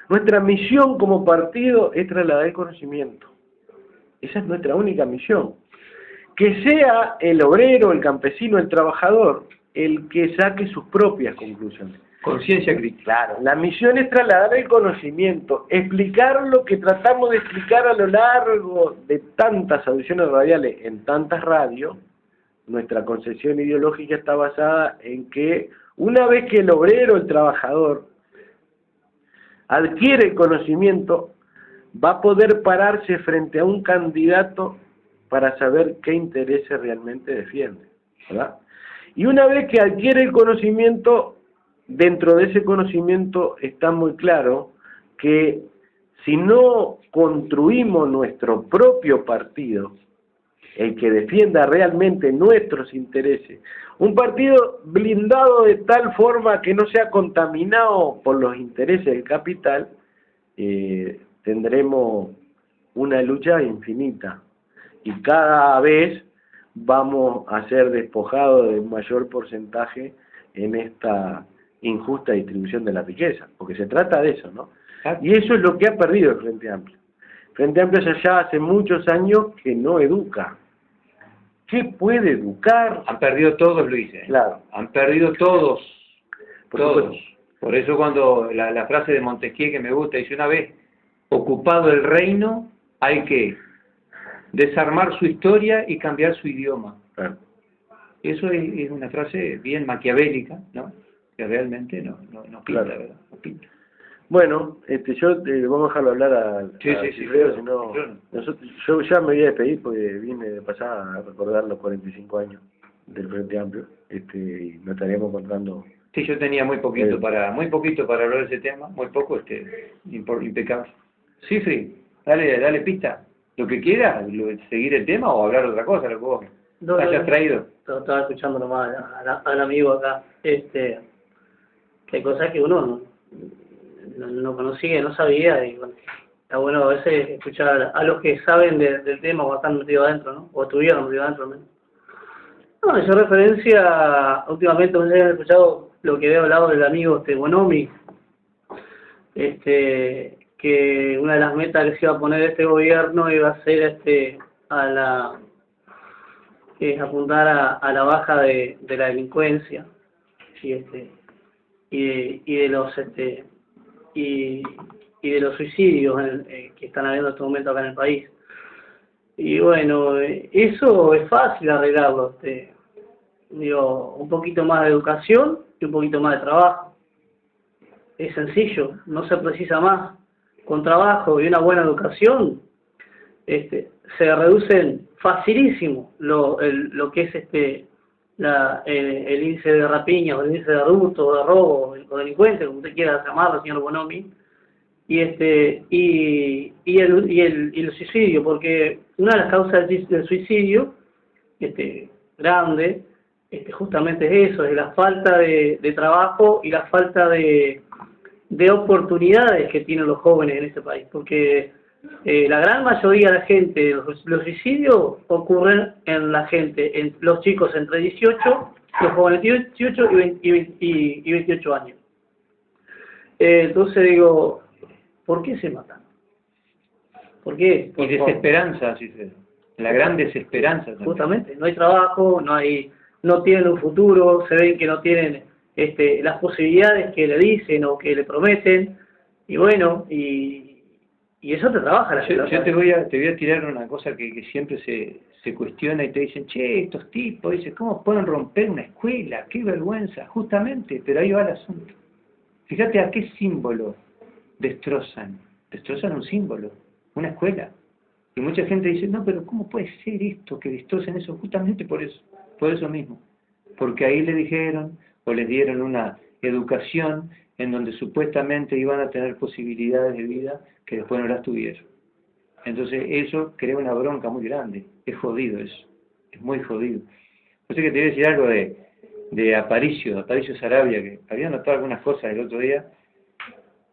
Nuestra misión como partido es trasladar el conocimiento. Esa es nuestra única misión. Que sea el obrero, el campesino, el trabajador, el que saque sus propias conclusiones. Conciencia crítica. Claro, la misión es trasladar el conocimiento, explicar lo que tratamos de explicar a lo largo de tantas audiciones radiales en tantas radios. Nuestra concepción ideológica está basada en que una vez que el obrero, el trabajador, adquiere el conocimiento, va a poder pararse frente a un candidato para saber qué intereses realmente defiende, ¿verdad? Y una vez que adquiere el conocimiento, dentro de ese conocimiento está muy claro que si no construimos nuestro propio partido, el que defienda realmente nuestros intereses, un partido blindado de tal forma que no sea contaminado por los intereses del capital, tendremos una lucha infinita y cada vez vamos a ser despojados de un mayor porcentaje en esta injusta distribución de la riqueza, porque se trata de eso, ¿no? Y eso es lo que ha perdido el Frente Amplio. El Frente Amplio ya hace muchos años que no educa. ¿Qué puede educar? Han perdido todos, Luis. Claro. Han perdido todos. Por Todos. supuesto. Por eso cuando la frase de Montesquieu que me gusta, dice: una vez ocupado el reino, hay que desarmar su historia y cambiar su idioma. Claro. Eso es una frase bien maquiavélica, ¿no? Que realmente no pinta, Claro. ¿verdad? No pinta. Bueno, vamos a dejarlo hablar Sí, a sí, Cifreo, claro, si no, claro. yo ya me voy a despedir porque vine de pasada a recordar los 45 años del Frente Amplio, y nos estaríamos encontrando. Sí, yo tenía muy poquito para hablar de ese tema, muy poco, impecable. Sí, sí, dale pista, lo que quiera, seguir el tema o hablar otra cosa, lo que vos hayas traído. Estaba escuchando nomás al amigo acá, que hay cosas que uno no conocía, no sabía, y bueno, está bueno a veces escuchar a los que saben del tema o están metidos adentro, ¿no? O estuvieron metidos adentro, ¿no? No, yo referencia, últimamente, no sé si han escuchado lo que había hablado del amigo Bonomi, que una de las metas que se iba a poner este gobierno iba a ser apuntar a la baja de la delincuencia y de los suicidios que están habiendo en este momento acá en el país. Y bueno, eso es fácil arreglarlo, un poquito más de educación y un poquito más de trabajo. Es sencillo, no se precisa más. Con trabajo y una buena educación, se reducen facilísimo lo que es el índice de rapiña, o el índice de hurto, de robo, o delincuente, como usted quiera llamarlo, señor Bonomi, y el suicidio, porque una de las causas del suicidio grande justamente es eso, es la falta de trabajo y la falta de oportunidades que tienen los jóvenes en este país, porque la gran mayoría de la gente, los suicidios ocurren en los chicos entre 18, los jóvenes 18 y 28 años. Entonces digo, ¿por qué se matan? ¿Por qué? Y desesperanza, sí, la gran desesperanza también. Justamente, no hay trabajo, no tienen un futuro, se ven que no tienen las posibilidades que le dicen o que le prometen, y bueno, y eso te trabaja la Yo te voy a tirar una cosa que siempre se cuestiona y te dicen: che, estos tipos, dicen, ¿cómo pueden romper una escuela? ¡Qué vergüenza! Justamente, pero ahí va el asunto. Fíjate a qué símbolo destrozan un símbolo, una escuela. Y mucha gente dice: no, pero ¿cómo puede ser esto, que destrocen eso? Justamente por eso mismo. Porque ahí le dijeron, o les dieron una educación en donde supuestamente iban a tener posibilidades de vida que después no las tuvieron. Entonces eso crea una bronca muy grande. Es jodido eso, es muy jodido. Yo sé que te voy a decir algo de Aparicio Sarabia, que había notado algunas cosas el otro día,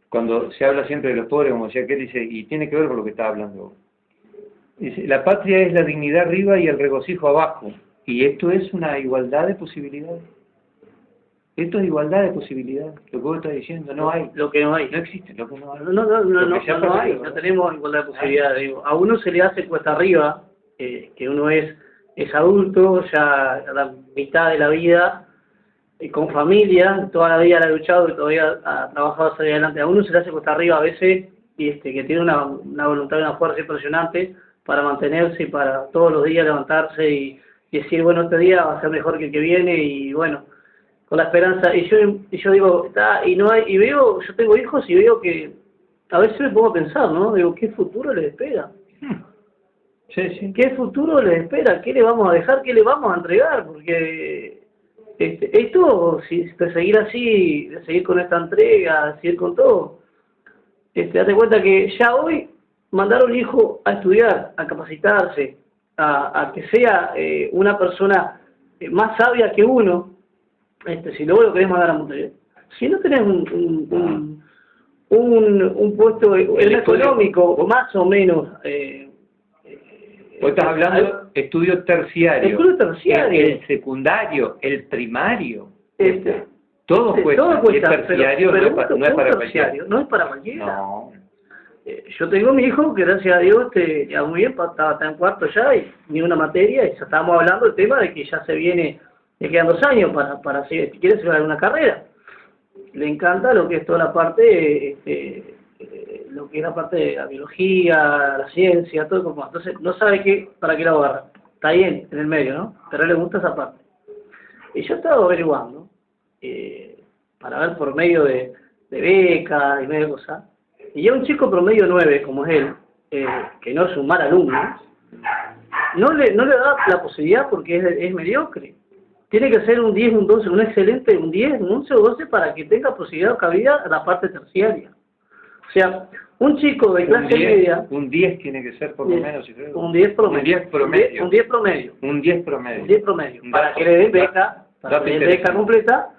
cuando se habla siempre de los pobres, como decía aquel, dice, y tiene que ver con lo que estaba hablando. Dice: la patria es la dignidad arriba y el regocijo abajo, y esto es una igualdad de posibilidades. Esto es igualdad de posibilidades, lo que vos estás diciendo, no hay. Lo que no hay. No existe, lo que no hay. No hay, no tenemos igualdad de posibilidades. Digo, a uno se le hace cuesta arriba, que uno es adulto, ya a la mitad de la vida, con familia, toda la vida la ha luchado y todavía ha trabajado hacia adelante. A uno se le hace cuesta arriba a veces, que tiene una voluntad y una fuerza impresionante para mantenerse y para todos los días levantarse y decir, bueno, este día va a ser mejor que el que viene, y bueno, con la esperanza. Y yo digo, yo tengo hijos y veo que a veces me pongo a pensar, ¿no? Digo, ¿qué futuro les espera? Sí. ¿Qué futuro les espera? ¿Qué le vamos a dejar? ¿Qué le vamos a entregar? Porque esto, si de seguir así, de seguir con esta entrega, de seguir con todo, date cuenta que ya hoy mandar a un hijo a estudiar, a capacitarse, a que sea una persona más sabia que uno, si luego lo querés mandar a Montevideo. Si no tenés un puesto económico más o menos Vos estás hablando de estudio terciario. Estudio terciario. El secundario, el primario. Todo Sí, cuesta. todo Y el cuesta, terciario no es para cualquiera. terciario, no es para cualquiera. No. Yo tengo a mi hijo que gracias a Dios ya muy bien, está en cuarto ya y ni una materia, y ya estábamos hablando del tema de que ya se viene, le quedan 2 años para hacer, si quiere hacer una carrera. Le encanta lo que es toda la parte, lo que es la parte de la biología, la ciencia, todo como. Entonces no sabe para qué la agarra. Está bien, en el medio, ¿no? Pero a él le gusta esa parte. Y yo estaba averiguando, para ver por medio de becas y medio de cosas. Y ya un chico promedio 9, como es él, que no es un mal alumno, no le da la posibilidad porque es mediocre. Tiene que ser un 10, un 12, un excelente, un 10, un 11 o 12 para que tenga posibilidad o cabida a la parte terciaria. O sea, un chico de clase media... Un 10 tiene que ser por lo menos. Un 10 promedio. Un 10 promedio. Un 10 promedio. Un 10 promedio. Un 10 promedio. Para que le den beca, beca completa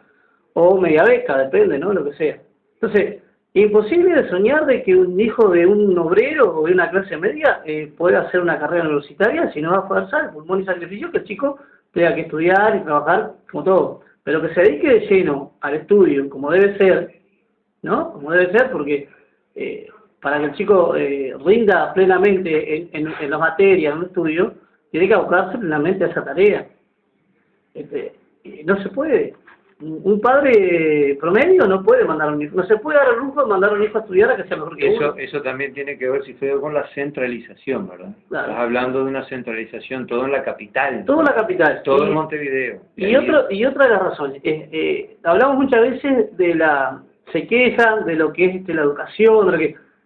o media beca, depende, ¿no? Lo que sea. Entonces, imposible de soñar de que un hijo de un obrero o de una clase media pueda hacer una carrera universitaria si no va a forzar el pulmón y sacrificio que el chico tenga que estudiar y trabajar como todo. Pero que se dedique de lleno al estudio, como debe ser, ¿no? Como debe ser, porque para que el chico rinda plenamente en las materias, en un estudio, tiene que abocarse plenamente a esa tarea. No se puede. Un padre promedio no puede mandar a un hijo, no se puede dar el lujo de mandar a un hijo a estudiar a que sea mejor que uno. Eso también tiene que ver, si fue con la centralización, ¿verdad? Claro. Estás hablando de una centralización, todo en la capital. Todo en la capital. Todo en Montevideo. Y otra de las razones, hablamos muchas veces se quejan de lo que es la educación,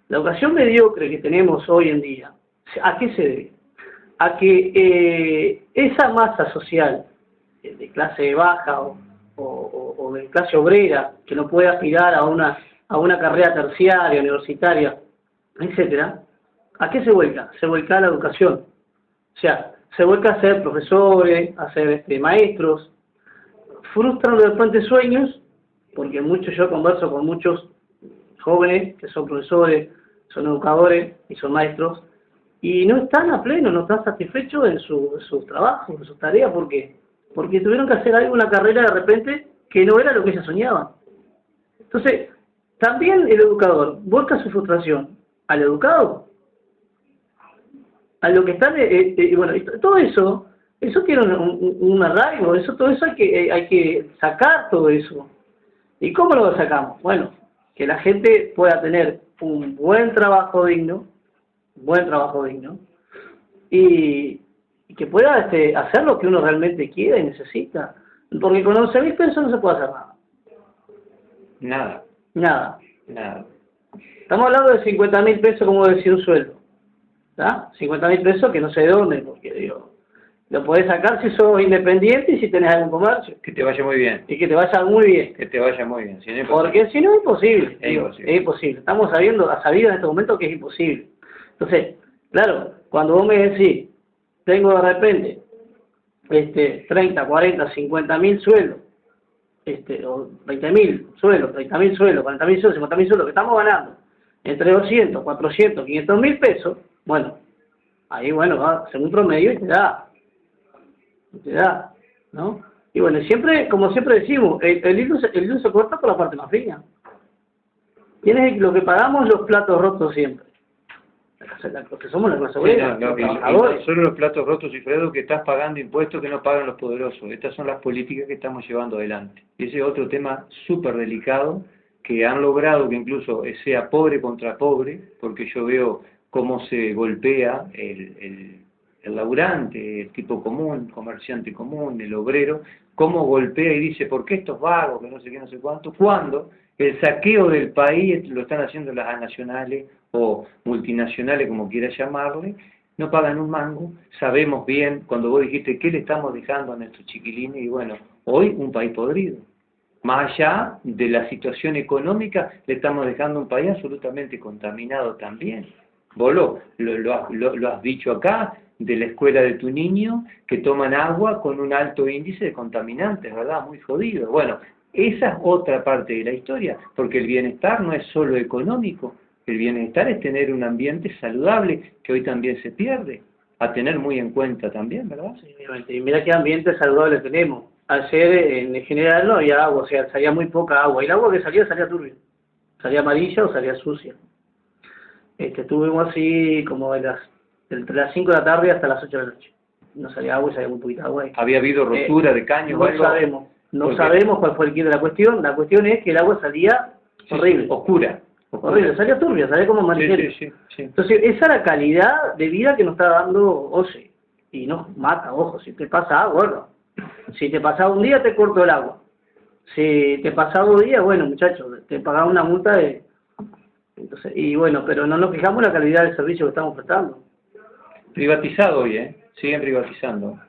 la educación mediocre que tenemos hoy en día. ¿A qué se debe? A que esa masa social de clase baja o de clase obrera que no puede aspirar a una carrera terciaria, universitaria, etcétera, ¿a qué se vuelca? Se vuelca a la educación. O sea, se vuelca a ser profesores, a ser maestros, frustran de repente sueños, porque yo converso con muchos jóvenes que son profesores, son educadores y son maestros, y no están a pleno, no están satisfechos en sus trabajos, en sus tareas. ¿Por qué? Porque tuvieron que hacer una carrera de repente que no era lo que ellos soñaban. Entonces, también el educador vuelca su frustración al educado, a lo que están, bueno, y todo eso tiene un arraigo, todo eso hay que sacar todo eso. ¿Y cómo lo sacamos? Bueno, que la gente pueda tener un buen trabajo digno, y que pueda hacer lo que uno realmente quiere y necesita. Porque con 11.000 pesos no se puede hacer nada. Nada. Estamos hablando de 50.000 pesos, como decía, un sueldo. ¿Tá? 50.000 pesos que no sé de dónde, porque digo, lo podés sacar si sos independiente y si tenés algún comercio. Que te vaya muy bien. Y que te vaya muy bien. Que te vaya muy bien. Si no, porque si no es imposible. Es imposible. Estamos sabido en este momento que es imposible. Entonces, claro, cuando vos me decís, tengo de repente 30, 40, 50.000 sueldos, o 20.000 sueldos, 30.000 sueldos, 40.000 sueldos, 50.000 sueldos, que estamos ganando entre 200, 400, 500.000 pesos, bueno, ahí bueno, va a ser un promedio y te da, ¿no? Y bueno, como siempre decimos, el hilo se corta por la parte más fina. Lo que pagamos los platos rotos siempre. Porque somos la clase obrera, los trabajadores. Solo los platos rotos, y Fredo, que estás pagando impuestos que no pagan los poderosos. Estas son las políticas que estamos llevando adelante. Y ese es otro tema súper delicado, que han logrado que incluso sea pobre contra pobre, porque yo veo cómo se golpea el laburante, el tipo común, el comerciante común, el obrero, cómo golpea y dice, ¿por qué estos vagos, que no sé qué, no sé cuánto? Cuando el saqueo del país lo están haciendo las nacionales o multinacionales, como quieras llamarle, no pagan un mango. Sabemos bien, cuando vos dijiste, ¿qué le estamos dejando a nuestros chiquilines? Y bueno, hoy un país podrido. Más allá de la situación económica, le estamos dejando un país absolutamente contaminado también. Vos lo has dicho acá, de la escuela de tu niño, que toman agua con un alto índice de contaminantes, ¿verdad? Muy jodido. Bueno, esa es otra parte de la historia, porque el bienestar no es solo económico, el bienestar es tener un ambiente saludable, que hoy también se pierde. a tener muy en cuenta también, ¿verdad? Sí, obviamente. Y mira qué ambiente saludable tenemos. Ayer en general no había agua, o sea, salía muy poca agua. Y el agua que salía turbia. Salía amarilla o salía sucia. Estuvimos así como entre las 5 de la tarde hasta las 8 de la noche. No salía agua y salía muy poquita agua. ¿Había habido rotura de caño o No algo? sabemos. No sabemos cuál fue el quid de la cuestión. La cuestión es que el agua salía horrible. Oscura. Horrible, salía turbia, salía como amarillenta. Sí. Entonces, esa es la calidad de vida que nos está dando OCE. Y nos mata, ojo, si te pasa agua, bueno. Si te pasa un día, te corto el agua. Si te pasa 2 días, bueno, muchachos, te pagan una multa de... Entonces, y bueno, pero no nos fijamos en la calidad del servicio que estamos prestando. Privatizado hoy, ¿eh? Siguen privatizando.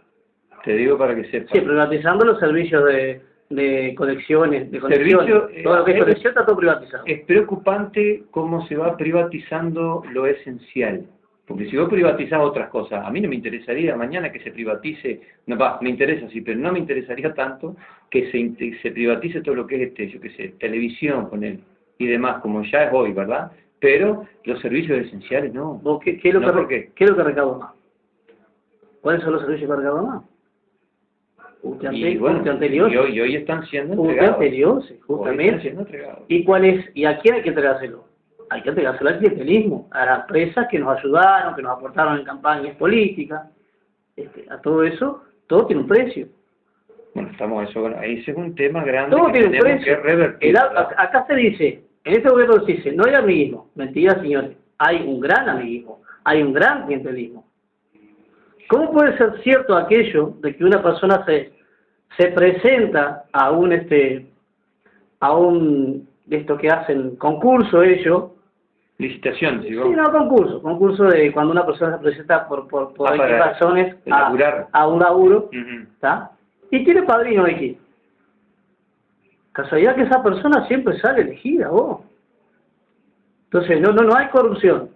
Te digo para que sepas. Sí, privatizando los servicios de conexiones, todo lo que es conexión está todo privatizado. Es preocupante cómo se va privatizando lo esencial. Porque si vos privatizás otras cosas, a mí no me interesaría mañana que se privatice, me interesa sí, pero no me interesaría tanto que se privatice todo lo que es, yo qué sé, televisión con él y demás, como ya es hoy, ¿verdad? Pero los servicios esenciales no. ¿Vos qué es lo que recauda más? ¿Cuáles son los servicios que recauda más? Y hoy están siendo entregados. Justamente. ¿Y cuál es? ¿Y a quién hay que entregárselo? Hay que entregárselo al clientelismo, a las empresas que nos ayudaron, que nos aportaron en campañas políticas, a todo eso, todo tiene un precio. Bueno, ese es un tema grande todo que tiene un tenemos precio. que revertir. Acá se dice, en este gobierno se dice, no hay amiguismo. Mentira, señores. Hay un gran amiguismo, hay un gran clientelismo. ¿Cómo puede ser cierto aquello de que una persona se presenta a un de esto que hacen concurso ellos? Licitación, digo. Sí, no, concurso de cuando una persona se presenta por X razones a un laburo, ¿está? Y tiene padrino X. Casualidad que esa persona siempre sale elegida, vos. Entonces, no hay corrupción.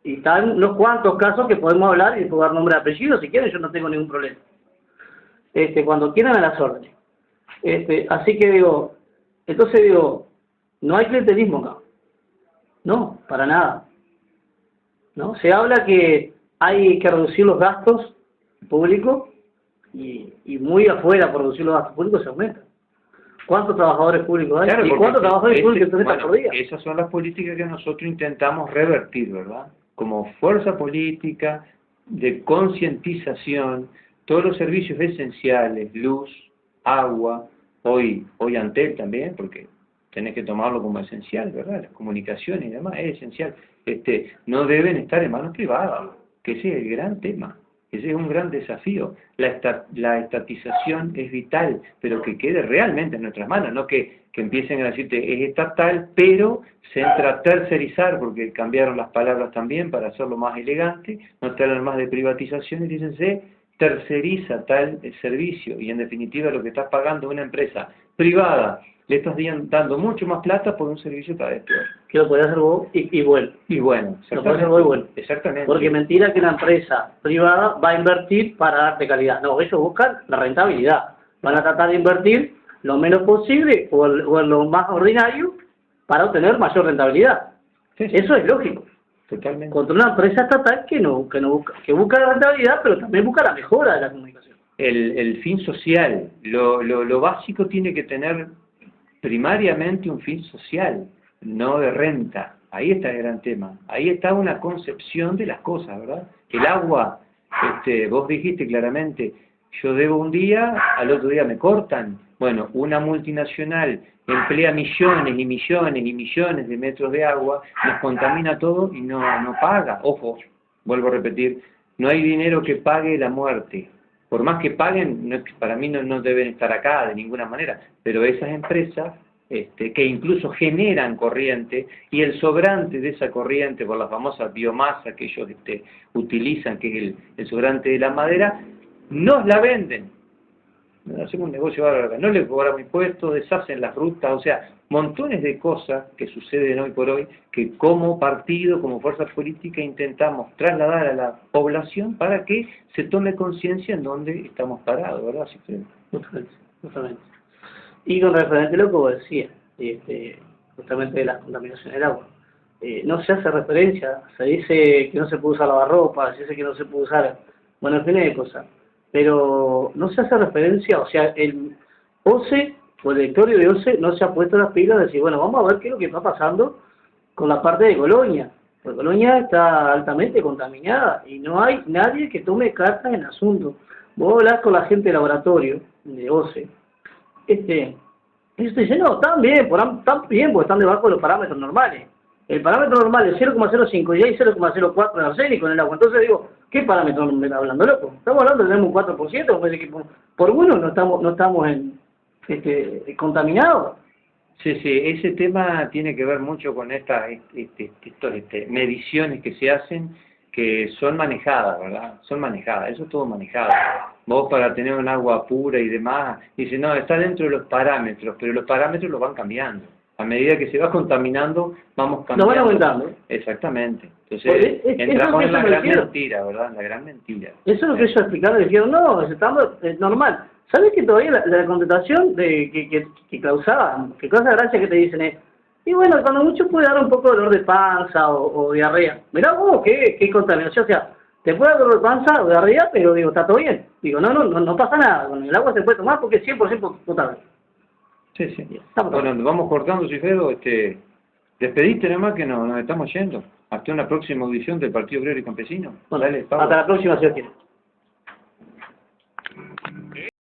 Y están unos cuantos casos que podemos hablar y puedo dar nombre y apellido, si quieren, yo no tengo ningún problema. Cuando quieran, a las órdenes. Así que entonces no hay clientelismo acá. No, para nada. ¿No? Se habla que hay que reducir los gastos públicos y muy afuera por reducir los gastos públicos se aumenta. ¿Cuántos trabajadores públicos hay? Claro, ¿Y cuántos trabajadores públicos se necesitan por día? Esas son las políticas que nosotros intentamos revertir, ¿verdad? Como fuerza política de concientización, todos los servicios esenciales, luz, agua, hoy Antel también, porque tenés que tomarlo como esencial, ¿verdad? Las comunicaciones y demás, es esencial. No deben estar en manos privadas, que ese es el gran tema, ese es un gran desafío. La estatización es vital, pero que quede realmente en nuestras manos, no que empiecen a decirte es estatal, pero se entra a tercerizar, porque cambiaron las palabras también para hacerlo más elegante, no te hablan más de privatización y dicen se terceriza tal servicio, y en definitiva lo que estás pagando a una empresa privada, le estás dando mucho más plata por un servicio cada vez peor. Que lo podés hacer vos y bueno. Y bueno, lo podés hacer vos y bueno. Exactamente. Porque mentira que una empresa privada va a invertir para darte calidad. No, ellos buscan la rentabilidad. Van a tratar de invertir lo menos posible o en lo más ordinario para obtener mayor rentabilidad. Sí. Eso es lógico. Totalmente. Contra una empresa estatal que busca la rentabilidad, pero también busca la mejora de la comunicación. El fin social, lo básico tiene que tener primariamente un fin social, no de renta. Ahí está el gran tema. Ahí está una concepción de las cosas, ¿verdad? El agua, vos dijiste claramente, yo debo un día, al otro día me cortan. Bueno, una multinacional emplea millones y millones y millones de metros de agua, nos contamina todo y no paga. Ojo, vuelvo a repetir, no hay dinero que pague la muerte. Por más que paguen, para mí no deben estar acá de ninguna manera, pero esas empresas que incluso generan corriente y el sobrante de esa corriente por la famosa biomasa que ellos utilizan, que es el sobrante de la madera, nos la venden. Hacemos un negocio bárbaro, no les cobramos impuestos, deshacen las rutas, o sea, montones de cosas que suceden hoy por hoy que como partido, como fuerza política intentamos trasladar a la población para que se tome conciencia en dónde estamos parados, ¿verdad? Justamente. Y con referente a lo que vos decías, justamente de la contaminación del agua, no se hace referencia, se dice que no se puede usar lavarropa, se dice que no se puede usar, bueno, en fin de cosas, pero no se hace referencia, o sea, el OCE o el directorio de OCE no se ha puesto las pilas de decir, bueno, vamos a ver qué es lo que está pasando con la parte de Colonia, porque Colonia está altamente contaminada y no hay nadie que tome cartas en el asunto. Vos hablás con la gente de laboratorio, de OCE, ellos te dicen, no, están bien, porque están debajo de los parámetros normales. El parámetro normal es 0,05 y hay 0,04 de arsénico en el agua. Entonces digo, ¿qué parámetro me está hablando, loco? Estamos hablando de tenemos un 4%, parece que por uno no estamos contaminados. Sí, ese tema tiene que ver mucho con estas mediciones que se hacen, que son manejadas, ¿verdad? Son manejadas, eso es todo manejado. Vos para tener un agua pura y demás, dices, no, está dentro de los parámetros, pero los parámetros los van cambiando. A medida que se va contaminando, vamos cambiando. Lo van aumentando. Exactamente. Entonces, entramos en la gran mentira, ¿verdad? La gran mentira. Eso es lo que ellos explicaron, dijeron, no, es normal. ¿Sabes que todavía la contestación que causa gracia que te dicen es, y bueno, cuando mucho puede dar un poco de dolor de panza o diarrea? Mirá vos, qué contaminación, o sea, te puede dar dolor de panza o diarrea, pero digo, está todo bien. Digo, no pasa nada, con el agua se puede tomar porque es 100% potable. Sí. Bueno, nos vamos cortando, Sigfredo, despediste nomás que nos estamos yendo. Hasta una próxima audición del Partido Obrero y Campesino. Bueno, hasta la próxima, si Dios quiere.